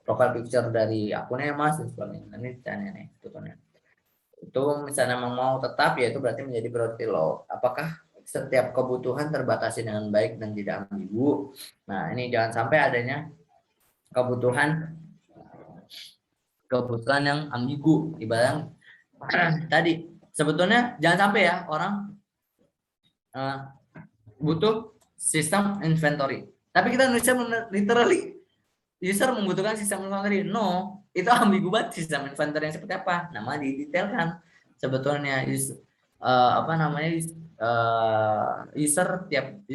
profile picture dari akunnya Mas dan sebagainya. Ini tanya nih sebetulnya. Itu misalnya mau tetap ya itu berarti menjadi priority low. Apakah setiap kebutuhan terbatasi dengan baik dan tidak ambigu? Nah, ini jangan sampai adanya kebutuhan yang ambigu ibarat tadi sebetulnya jangan sampai ya orang butuh sistem inventory tapi kita Indonesia literally user membutuhkan sistem inventory. No, itu ambigu banget sistem inventory yang seperti apa, nama didetailkan sebetulnya apa namanya user tiap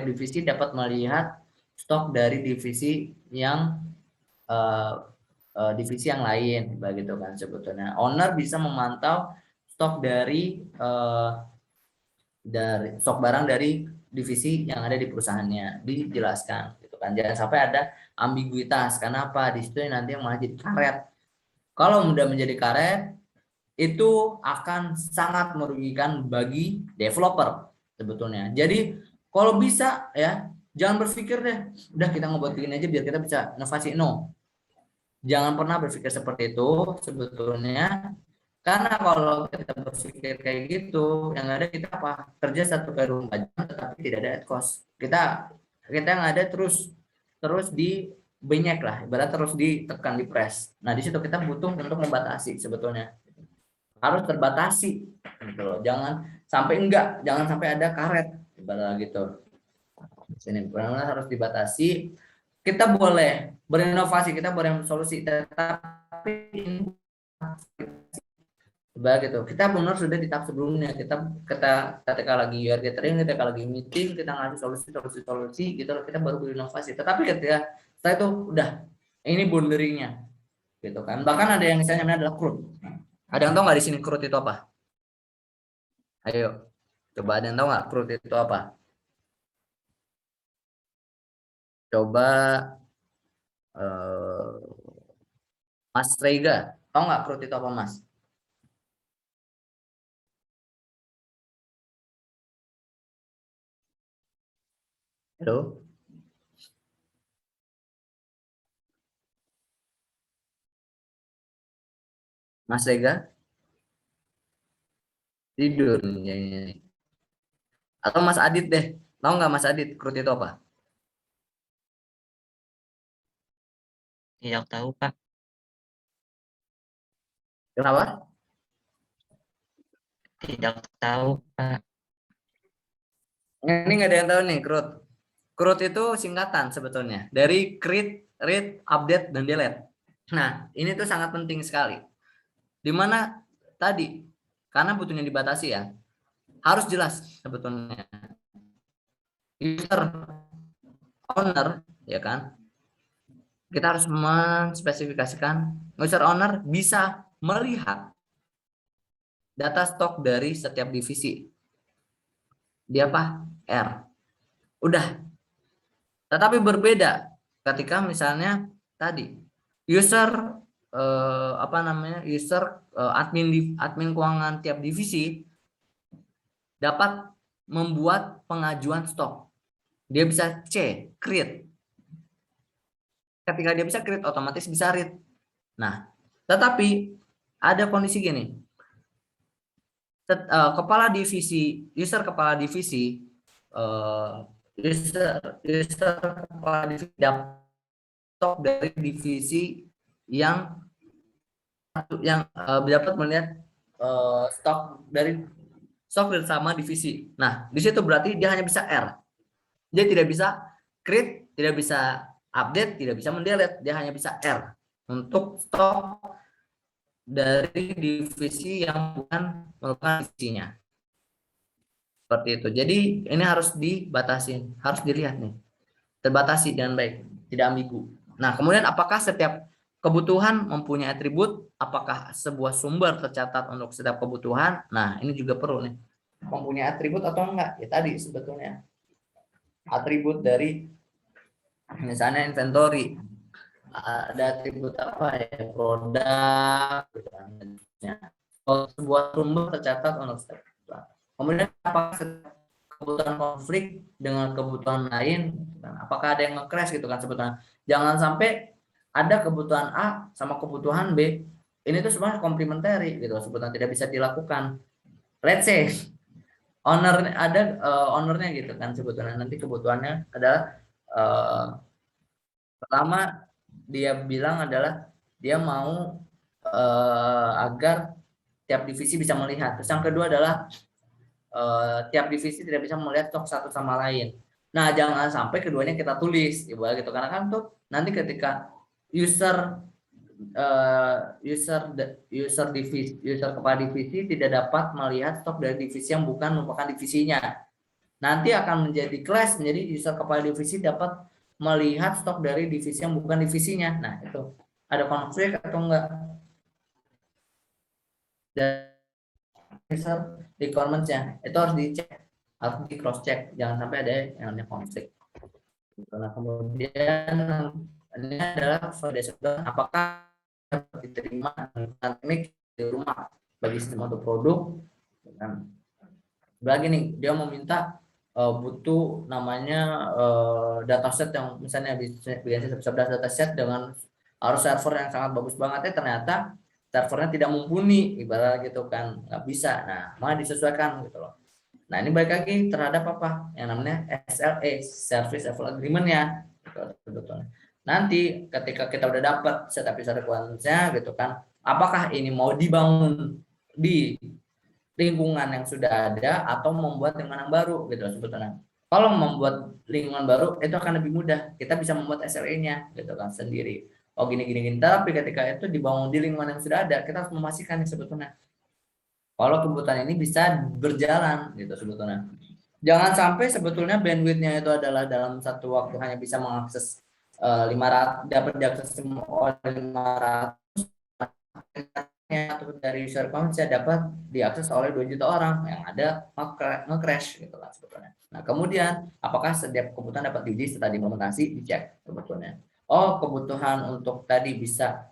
divisi dapat melihat stok dari divisi yang divisi yang lain begitu kan sebetulnya. Owner bisa memantau stok dari stok barang dari divisi yang ada di perusahaannya, dijelaskan gitu kan. Jangan sampai ada ambiguitas. Kenapa? Di situ nanti yang malah jadi karet. Kalau mudah menjadi karet itu akan sangat merugikan bagi developer sebetulnya. Jadi kalau bisa ya jangan berpikir deh, udah kita ngebuat gini aja biar kita bisa inovasi. No. Jangan pernah berpikir seperti itu sebetulnya, karena kalau kita berpikir kayak gitu yang ada kita apa kerja 1 kali 24 jam tetapi tidak ada cost. Kita yang ada terus di banyak lah ibarat terus ditekan di press. Nah di situ kita butuh untuk membatasi sebetulnya harus terbatasi gitu loh. Jangan sampai jangan sampai ada karet ibarat gitu. Sini benar-benar harus dibatasi. Kita boleh berinovasi, kita boleh solusi, tetapi begitu. Kita benar sudah di tahap sebelumnya. Kita ketika lagi UR gathering, ketika lagi meeting, kita ngasih solusi gitu. Kita baru berinovasi. Tetapi ketika setelah itu udah ini boundary-nya, gitu kan. Bahkan ada yang misalnya adalah CRUD. Ada yang tahu nggak di sini CRUD itu apa? Ayo, coba ada yang tahu nggak CRUD itu apa? Coba Mas Rega, tahu nggak CRUD itu apa Mas? Halo? Mas Rega? Tidur nih. Atau Mas Adit deh. Tahu nggak Mas Adit CRUD itu apa? Tidak tahu, Pak. Kenapa? Tidak tahu, Pak. Ini nggak ada yang tahu nih CRUD. CRUD itu singkatan sebetulnya dari create, read, update, dan delete. Nah, ini tuh sangat penting sekali. Dimana tadi, karena butuhnya dibatasi ya, harus jelas sebetulnya. User, owner, ya kan? Kita harus menspesifikasikan user owner bisa melihat data stok dari setiap divisi. Dia apa? R. Udah. Tetapi berbeda ketika misalnya tadi user admin keuangan tiap divisi dapat membuat pengajuan stok. Dia bisa create. Ketika dia bisa create, otomatis bisa read. Nah, tetapi ada kondisi gini. User kepala divisi dapat stok dari divisi yang dapat melihat stok bersama divisi. Nah, di situ berarti dia hanya bisa R. Dia tidak bisa create, tidak bisa update, tidak bisa mendelete, dia hanya bisa R untuk stok dari divisi yang bukan merupakan divisinya. Seperti itu. Jadi ini harus dibatasin, harus dilihat nih. Terbatasi dengan baik, tidak ambigu. Nah, kemudian apakah setiap kebutuhan mempunyai atribut? Apakah sebuah sumber tercatat untuk setiap kebutuhan? Nah, ini juga perlu nih. Mempunyai atribut atau enggak? Ya tadi sebetulnya. Atribut dari misalnya inventory. Ada atribut apa ya? Produk. Gitu kan. Kalau sebuah sumber tercatat untuk setiap kebutuhan. Kemudian apakah setiap kebutuhan konflik dengan kebutuhan lain, apakah ada yang nge-crash gitu kan sebetulnya. Jangan sampai ada kebutuhan A sama kebutuhan B, ini tuh sebenarnya komplementari gitu sebetulnya, tidak bisa dilakukan. Let's say ownernya gitu kan sebetulnya, nanti kebutuhannya adalah pertama dia bilang adalah dia mau agar tiap divisi bisa melihat. Terus yang kedua adalah tiap divisi tidak bisa melihat stok satu sama lain. Nah, jangan sampai keduanya kita tulis, ibarat gitu. Karena kan tuh nanti ketika user kepala divisi tidak dapat melihat stok dari divisi yang bukan merupakan divisinya. Nanti akan menjadi clash, menjadi user kepala divisi dapat melihat stok dari divisi yang bukan divisinya. Nah, itu ada konflik atau enggak? Dan requirements-nya itu harus dicek, harus di cross check, jangan sampai ada yang namanya konflik. Nah, kemudian ini adalah validasi apakah dapat diterima teknik di rumah bagi sistem atau produk. Lagi nih dia meminta butuh namanya dataset yang misalnya biasanya 11 dataset dengan harus server yang sangat bagus banget, ternyata servernya tidak mumpuni, ibarat gitu kan, nggak bisa. Nah, malah disesuaikan gitu loh. Nah, ini balik lagi terhadap apa yang namanya SLA, Service Level Agreement-nya. Sebetulnya. Nanti ketika kita udah dapat setiap user requirements-nya gitu kan, apakah ini mau dibangun di lingkungan yang sudah ada atau membuat lingkungan yang baru gitu loh sebetulnya. Kalau membuat lingkungan baru itu akan lebih mudah, kita bisa membuat SLA-nya gitu kan sendiri. Oh gini. Tapi ketika itu dibangun di lingkungan yang sudah ada, kita harus memastikan sebetulnya kalau kebutuhan ini bisa berjalan gitu sebetulnya. Jangan sampai sebetulnya bandwidth-nya itu adalah dalam satu waktu hanya bisa mengakses 500, dapat diakses oleh 500 atau dari user account saya dapat diakses oleh 2 juta orang, yang ada nge-crash gitu lah sebetulnya. Nah, kemudian apakah setiap kebutuhan dapat diuji setelah diimplementasi, dicek sebetulnya. Oh, kebutuhan untuk tadi bisa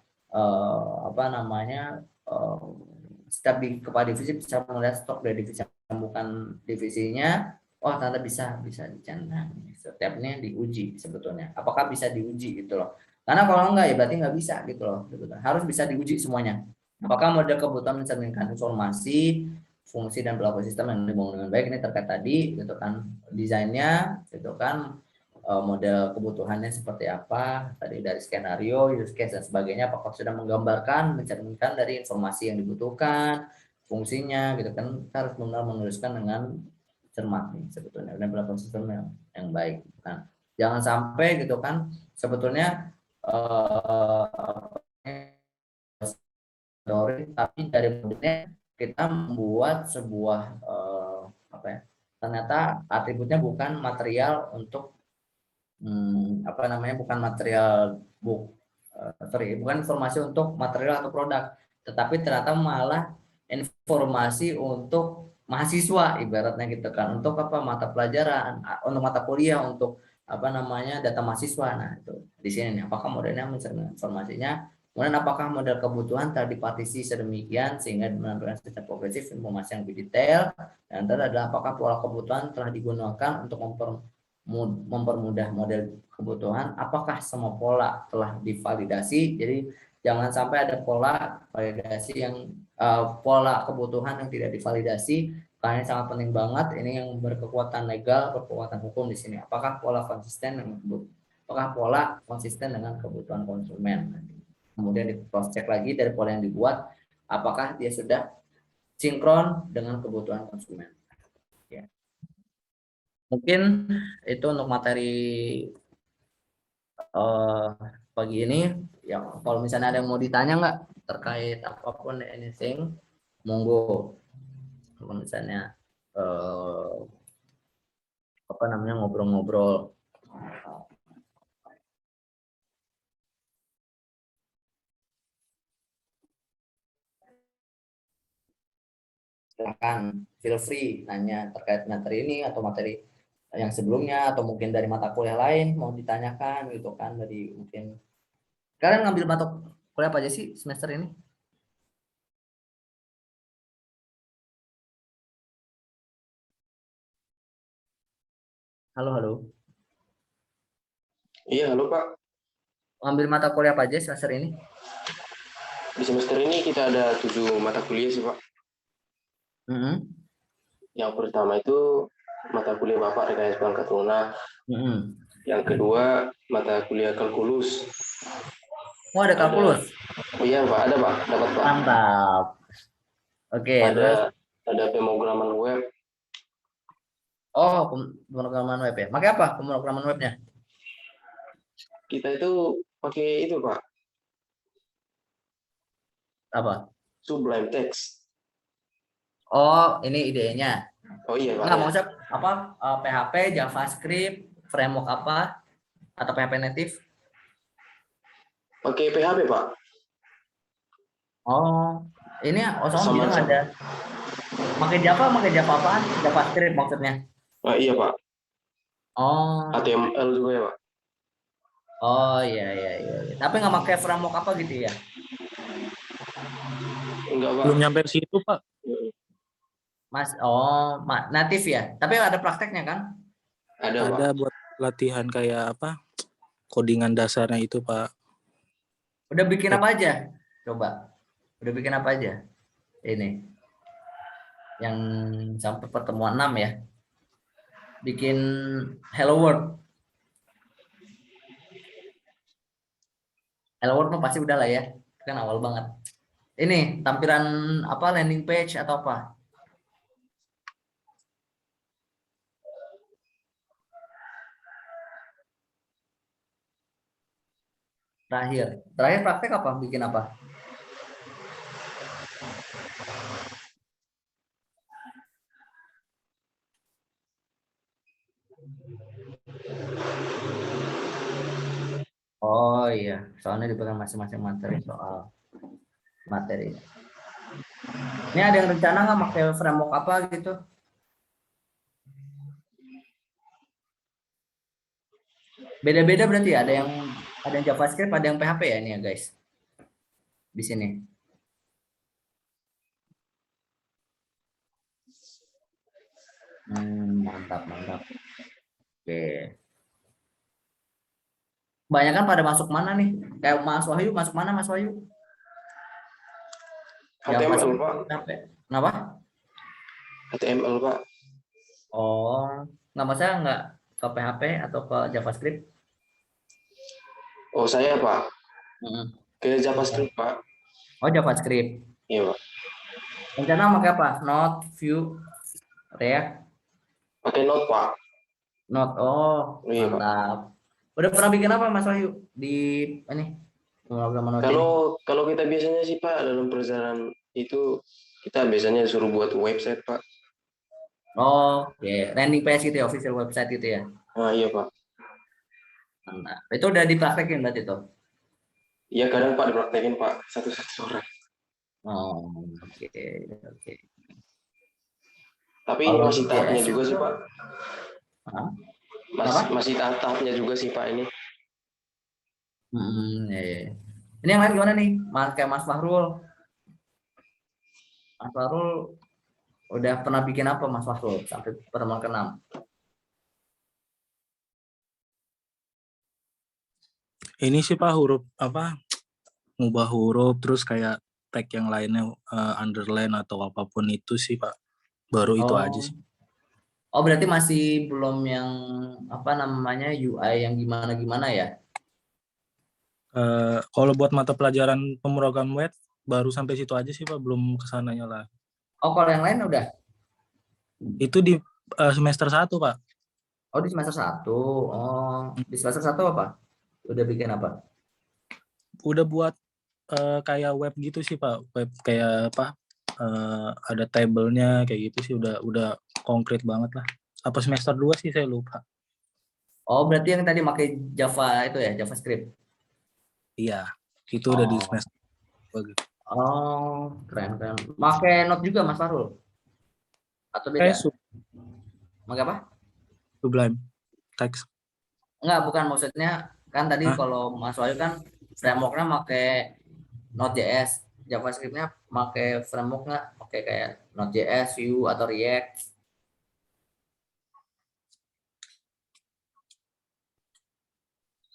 setiap kepala divisi bisa melihat stok dari divisi yang bukan divisinya. Oh, ternyata bisa dicanda. Setiapnya diuji sebetulnya. Apakah bisa diuji gitu loh. Karena kalau enggak ya berarti nggak bisa gitu loh. Harus bisa diuji semuanya. Apakah model kebutuhan mencerminkan informasi, fungsi dan perilaku sistem yang dibangun dengan baik, ini terkait tadi gitu kan, desainnya gitu kan, model kebutuhannya seperti apa tadi dari skenario, use case dan sebagainya, apakah sudah menggambarkan, mencerminkan dari informasi yang dibutuhkan, fungsinya gitu kan. Kita harus benar menuliskan dengan cermat nih sebetulnya dan perilaku sistem yang baik kan. Jangan sampai gitu kan sebetulnya tapi dari modelnya kita membuat sebuah ternyata atributnya bukan material untuk bukan material bukan informasi untuk material atau produk, tetapi ternyata malah informasi untuk mahasiswa ibaratnya gitu kan, untuk mata pelajaran, untuk mata kuliah, untuk data mahasiswa. Nah, itu di sini nih, apakah modelnya mencerminkan informasinya, kemudian apakah model kebutuhan telah dipartisi sedemikian sehingga menampilkan secara progresif informasi yang lebih detail, dan adalah apakah pola kebutuhan telah digunakan untuk mempermudah model kebutuhan, apakah semua pola telah divalidasi. Jadi jangan sampai ada pola validasi yang pola kebutuhan yang tidak divalidasi, karena ini sangat penting banget. Ini yang berkekuatan legal, berkekuatan hukum di sini. Apakah pola konsisten dengan kebutuhan konsumen. kemudian di cross check lagi dari pola yang dibuat, apakah dia sudah sinkron dengan kebutuhan konsumen. Ya. Mungkin itu untuk materi pagi ini. Ya, kalau misalnya ada yang mau ditanya nggak terkait apapun, anything, monggo. Kalau misalnya apa namanya, ngobrol-ngobrol. Silahkan, feel free nanya terkait materi ini atau materi yang sebelumnya, atau mungkin dari mata kuliah lain mau ditanyakan gitu kan. Dari mungkin kalian ngambil mata kuliah apa aja sih semester ini? Halo, halo. Iya, halo Pak. Ngambil mata kuliah apa aja semester ini? Di semester ini kita ada 7 mata kuliah sih Pak. Yang pertama itu mata kuliah Bapak rekayasa perangkat lunak. Yang kedua mata kuliah kalkulus. Oh, ada kalkulus? Oh iya Pak, ada Pak, dapat Pak. Mantap. Oke, terus? Ada pemrograman web. Oh, pemrograman web ya. Pakai apa pemrograman webnya? Kita itu pakai itu Pak, Apa? Sublime Text. Oh, ini idenya. Oh iya Pak. Nggak, maksudnya apa? PHP, JavaScript, framework apa? Atau PHP native? Pakai PHP Pak. Oh, ini Osama bilang Sama-sama. ada. Pakai Java apaan? JavaScript maksudnya? Oh iya Pak. Oh. HTML juga ya Pak. Oh iya. Tapi nggak pakai framework apa gitu ya? Enggak Pak. Belum nyampe situ Pak. Mas, natif ya. Tapi ada prakteknya kan? Ada Pak. Ada buat latihan kayak apa? Codingan dasarnya itu Pak. Udah bikin apa aja? Coba. Udah bikin apa aja? Ini. Yang sampai pertemuan 6 ya. Bikin Hello World. Hello World mah pasti udah lah ya. Kan awal banget. Ini tampilan apa, landing page atau apa? Terakhir praktek apa? Bikin apa? Oh iya, soalnya diberikan masing-masing materi soal materi. Ini ada yang rencana nggak pakai framework apa gitu? Beda-beda berarti ya? Ada yang JavaScript, ada yang PHP ya ini ya guys. Di sini. Mantap. Oke. Banyak kan pada masuk mana nih? Kayak Mas Wahyu, masuk mana Mas Wahyu? HTML Pak. Kenapa? HTML Pak. Oh, nggak masalah, nggak ke PHP atau ke JavaScript? Oh saya Pak. Ke JavaScript Pak. Oh, JavaScript. Iya Pak. Rencana pakai apa? Node, Vue, React? Pakai Node Pak. Node. Oh, Iya, mantap. Udah pernah bikin apa Mas Wahyu di ini? Kalau kita biasanya sih Pak, dalam perjalanan itu kita biasanya disuruh buat website Pak. Oh, oke. Landing page gitu ya, official website gitu ya. Ah iya Pak. Mantap. Itu udah dipraktekin berarti itu? Iya kadang Pak dipraktekin Pak, satu-satu orang. Oh, oke. Tapi ini masih tahapnya juga sih Pak. Masih tahap-tahapnya juga sih Pak ini. Iya. Ini yang lain gimana nih? Kayak Mas Fahrul. Mas Fahrul udah pernah bikin apa Mas Fahrul sampai pertemuan ke-6? Ini sih Pak, huruf apa? Ngubah huruf terus kayak tag yang lainnya underline atau apapun itu sih Pak. Baru itu aja sih. Oh, berarti masih belum yang apa namanya UI yang gimana ya? Kalau buat mata pelajaran pemrograman web baru sampai situ aja sih Pak, belum kesananya lah. Oh, kalau yang lain udah? Itu di semester 1 Pak. Oh, di semester 1. Oh, di semester 1 apa? Udah bikin apa? Udah buat kayak web gitu sih Pak, web kayak apa? Ada tabelnya kayak gitu sih, udah konkret banget lah. Apa semester 2 sih saya lupa. Oh, berarti yang tadi pakai Java itu ya, JavaScript. Iya, itu udah di Oh, semester 2 gitu. oh, keren keren. Pakai Node juga Mas Farul? Atau beda? Kayak Pakai apa? Sublime Text. Enggak, bukan maksudnya kan tadi Hah? kalau Mas Wahyu kan frameworknya pakai Node.js, JavaScript-nya pakai framework nggak? Pakai kayak Node.js, Vue atau React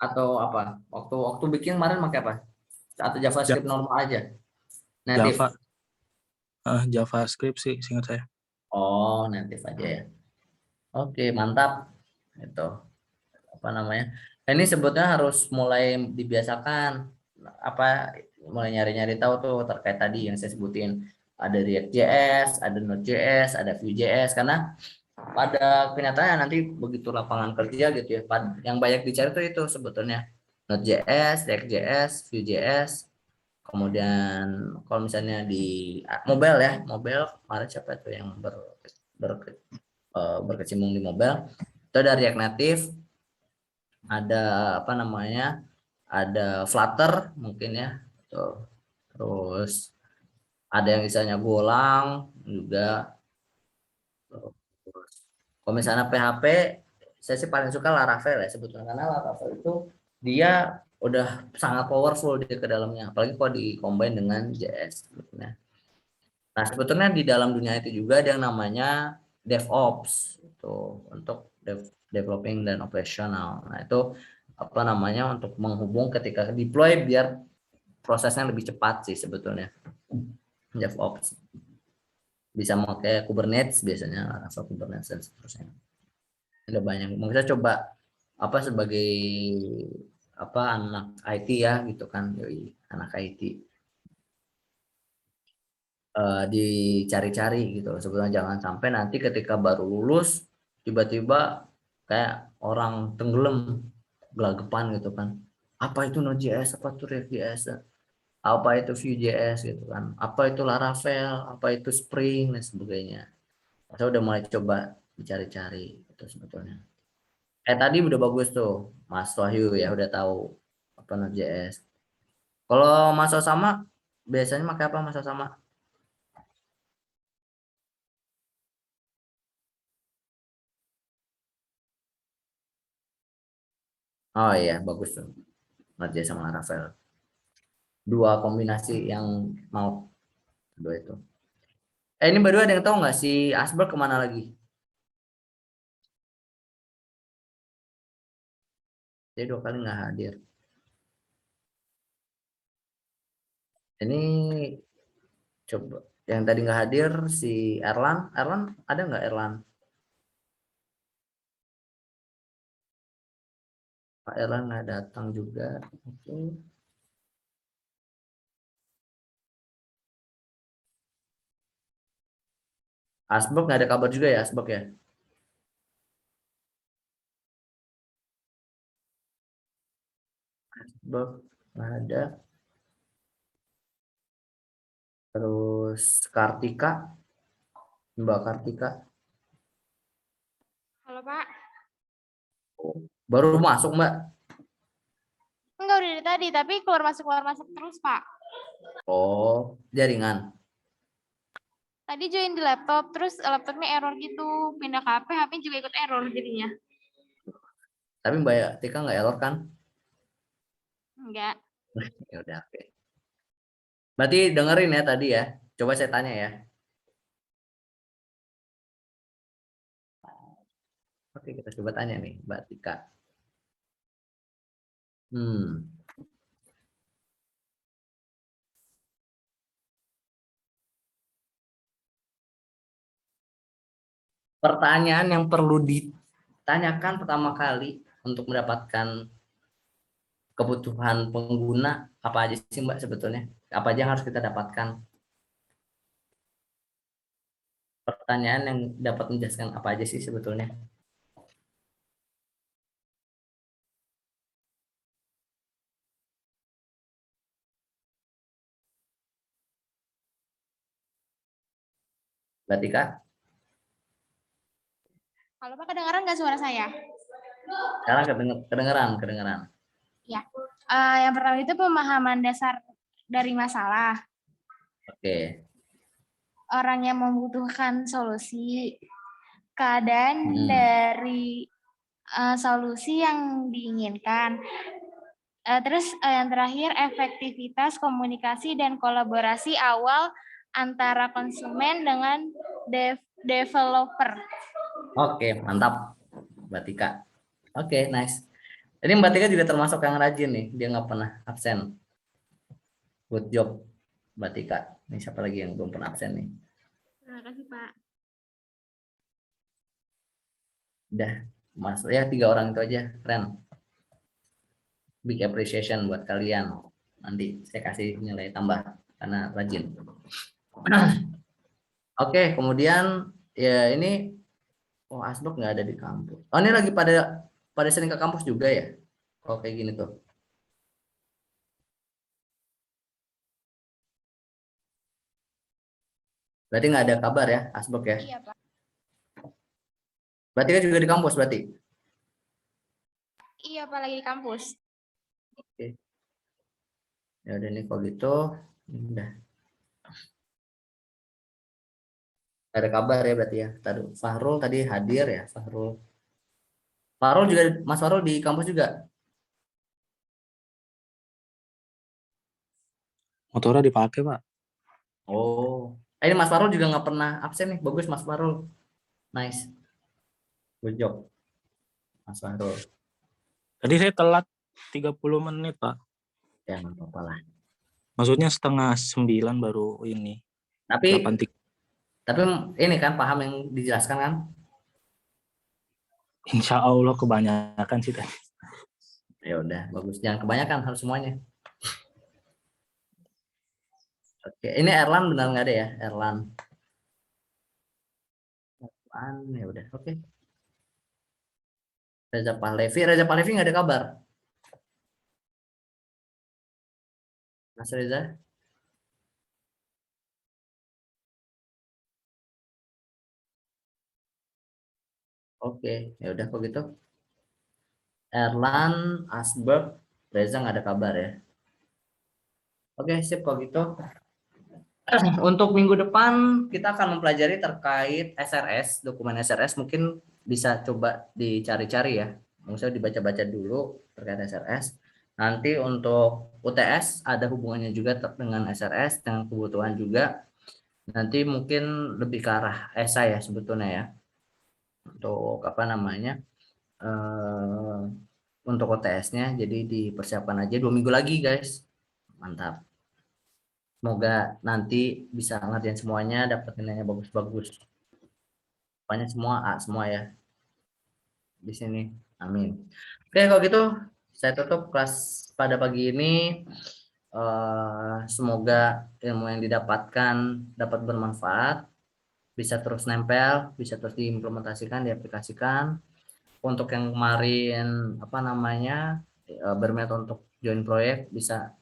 atau apa? Waktu bikin kemarin pakai apa? Atau JavaScript normal aja? Native. Java, JavaScript sih seingat saya. Oh, native aja ya. Oke, mantap. Itu apa namanya? Ini sebetulnya harus mulai dibiasakan apa mulai nyari-nyari tahu tuh terkait tadi yang saya sebutin, ada React.js, ada Node.js, ada Vue.js, karena pada kenyataannya nanti begitu lapangan kerja gitu ya, yang banyak dicari tuh itu sebetulnya Node.js, React.js, Vue.js. Kemudian kalau misalnya di mobile ya, mobile kemarin siapa tuh yang berkecimpung di mobile, itu ada React Native, ada apa namanya, ada Flutter mungkin ya tuh. Terus ada yang misalnya Golang juga. Terus kalau misalnya PHP, saya sih paling suka Laravel ya sebetulnya, karena Laravel itu dia udah sangat powerful dia ke dalamnya, apalagi kalau di-combine dengan JS sebetulnya. Nah, sebetulnya di dalam dunia itu juga ada yang namanya DevOps itu untuk developing dan operational. Nah, itu apa namanya untuk menghubung ketika deploy biar prosesnya lebih cepat sih sebetulnya. DevOps bisa pakai Kubernetes biasanya atau Kubernetes dan seterusnya. Ada banyak. Mungkin kita coba apa sebagai apa anak IT ya gitu kan, yoi, anak IT dicari-cari gitu. Sebetulnya jangan sampai nanti ketika baru lulus tiba-tiba kayak orang tenggelam gelagapan gitu kan. Apa itu Node.js, apa itu React.js, apa itu Vue.js gitu kan, apa itu Laravel, apa itu Spring dan sebagainya. Saya udah mulai coba dicari-cari itu sebetulnya. Tadi udah bagus tuh Mas Wahyu ya udah tahu apa Node.js. Kalau Mas Osama biasanya pakai apa Mas Osama? Oh iya bagus tuh Node.js sama Laravel. Dua kombinasi yang mau dua itu. Ini baru ada yang tahu nggak si Asberg kemana lagi? Dia 2 kali nggak hadir. Ini coba yang tadi nggak hadir si Erlan. Erlan ada nggak Erlan? Pak Erlan nggak datang juga. Oke. Asberg nggak ada kabar juga ya Asberg ya? Asberg nggak ada. Terus Kartika, Mbak Kartika. Halo Pak. Baru masuk Mbak. Enggak udah dari tadi, tapi keluar masuk terus Pak. Oh jaringan. Tadi join di laptop, terus laptopnya error gitu. Pindah ke HP, HP juga ikut error jadinya. Tapi Mbak Tika nggak error kan? Enggak. Ya udah oke. Berarti dengerin ya tadi ya. Coba saya tanya ya. Oke kita coba tanya nih Mbak Tika. Pertanyaan yang perlu ditanyakan pertama kali untuk mendapatkan kebutuhan pengguna apa aja sih Mbak sebetulnya? Apa aja yang harus kita dapatkan? Pertanyaan yang dapat menjelaskan apa aja sih sebetulnya? Berarti Kak, Kalau Pak kedengaran nggak suara saya? sekarang kedengeran. Ya. Yang pertama itu pemahaman dasar dari masalah. Oke. Orang yang membutuhkan solusi, keadaan dari solusi yang diinginkan. Terus yang terakhir efektivitas komunikasi dan kolaborasi awal antara konsumen dengan developer. Oke, mantap Mbak Tika. Oke, nice. Jadi Mbak Tika juga termasuk yang rajin nih, dia nggak pernah absen. Good job Mbak Tika. Ini siapa lagi yang belum pernah absen nih? Terima kasih Pak. Udah, Mas ya 3 orang itu aja, keren. Big appreciation buat kalian. Nanti saya kasih nilai tambah karena rajin. Oke, kemudian ya ini Asbok nggak ada di kampus. Oh, ini lagi pada sering ke kampus juga ya? Oh, kayak gini tuh. Berarti nggak ada kabar ya, Asbok ya? Iya Pak. Berarti kan juga di kampus berarti? Iya Pak, lagi di kampus. Oke. Ya udah nih kalau gitu, udah. Ada kabar ya berarti ya. Tadi Fahrul tadi hadir ya, Fahrul. Fahrul juga, Mas Fahrul di kampus juga? Motornya dipakai, Pak. Oh. Ini Mas Fahrul juga nggak pernah absen nih. Bagus Mas Fahrul. Nice. Good job. Mas Fahrul. Tadi saya telat 30 menit, Pak. Ya nggak apa-apa lah. Maksudnya 8:30 baru ini. Tapi 8.3. tapi ini kan paham yang dijelaskan kan? Insya Allah kebanyakan sih tadi. Ya udah, bagus. Jangan kebanyakan, harus semuanya. Oke, ini Erlan benar nggak ada ya? Erlan ya udah, oke. Reza Pahlevi nggak ada kabar. Mas Reza? Oke, ya udah kok gitu. Erlan, Asberg, Reza nggak ada kabar ya. Oke, sip kok gitu. Untuk minggu depan kita akan mempelajari terkait SRS, dokumen SRS. Mungkin bisa coba dicari-cari ya. Maksudnya dibaca-baca dulu terkait SRS. Nanti untuk UTS ada hubungannya juga dengan SRS, dengan kebutuhan juga. Nanti mungkin lebih ke arah esai ya sebetulnya ya. Untuk apa namanya? Untuk UTS-nya, jadi dipersiapkan aja 2 minggu lagi guys. Mantap. Semoga nanti bisa ngerjain semuanya, dapat nilainya bagus-bagus. Pokoknya semua A semua ya di sini. Amin. Oke, kalau gitu saya tutup kelas pada pagi ini. Semoga ilmu yang didapatkan dapat bermanfaat, bisa terus nempel, bisa terus diimplementasikan, diaplikasikan. Untuk yang kemarin apa namanya berminat untuk join proyek bisa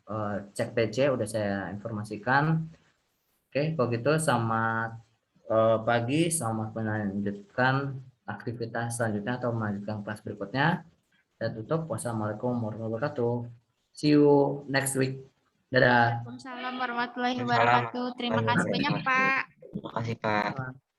cek TC, udah saya informasikan. Oke, kalau gitu selamat pagi, selamat melanjutkan aktivitas selanjutnya atau melanjutkan kelas berikutnya. Saya tutup. Wassalamualaikum warahmatullahi wabarakatuh. See you next week. Dadah. Waalaikumsalam warahmatullahi wabarakatuh. Terima kasih banyak Pak. Terima kasih, Pak.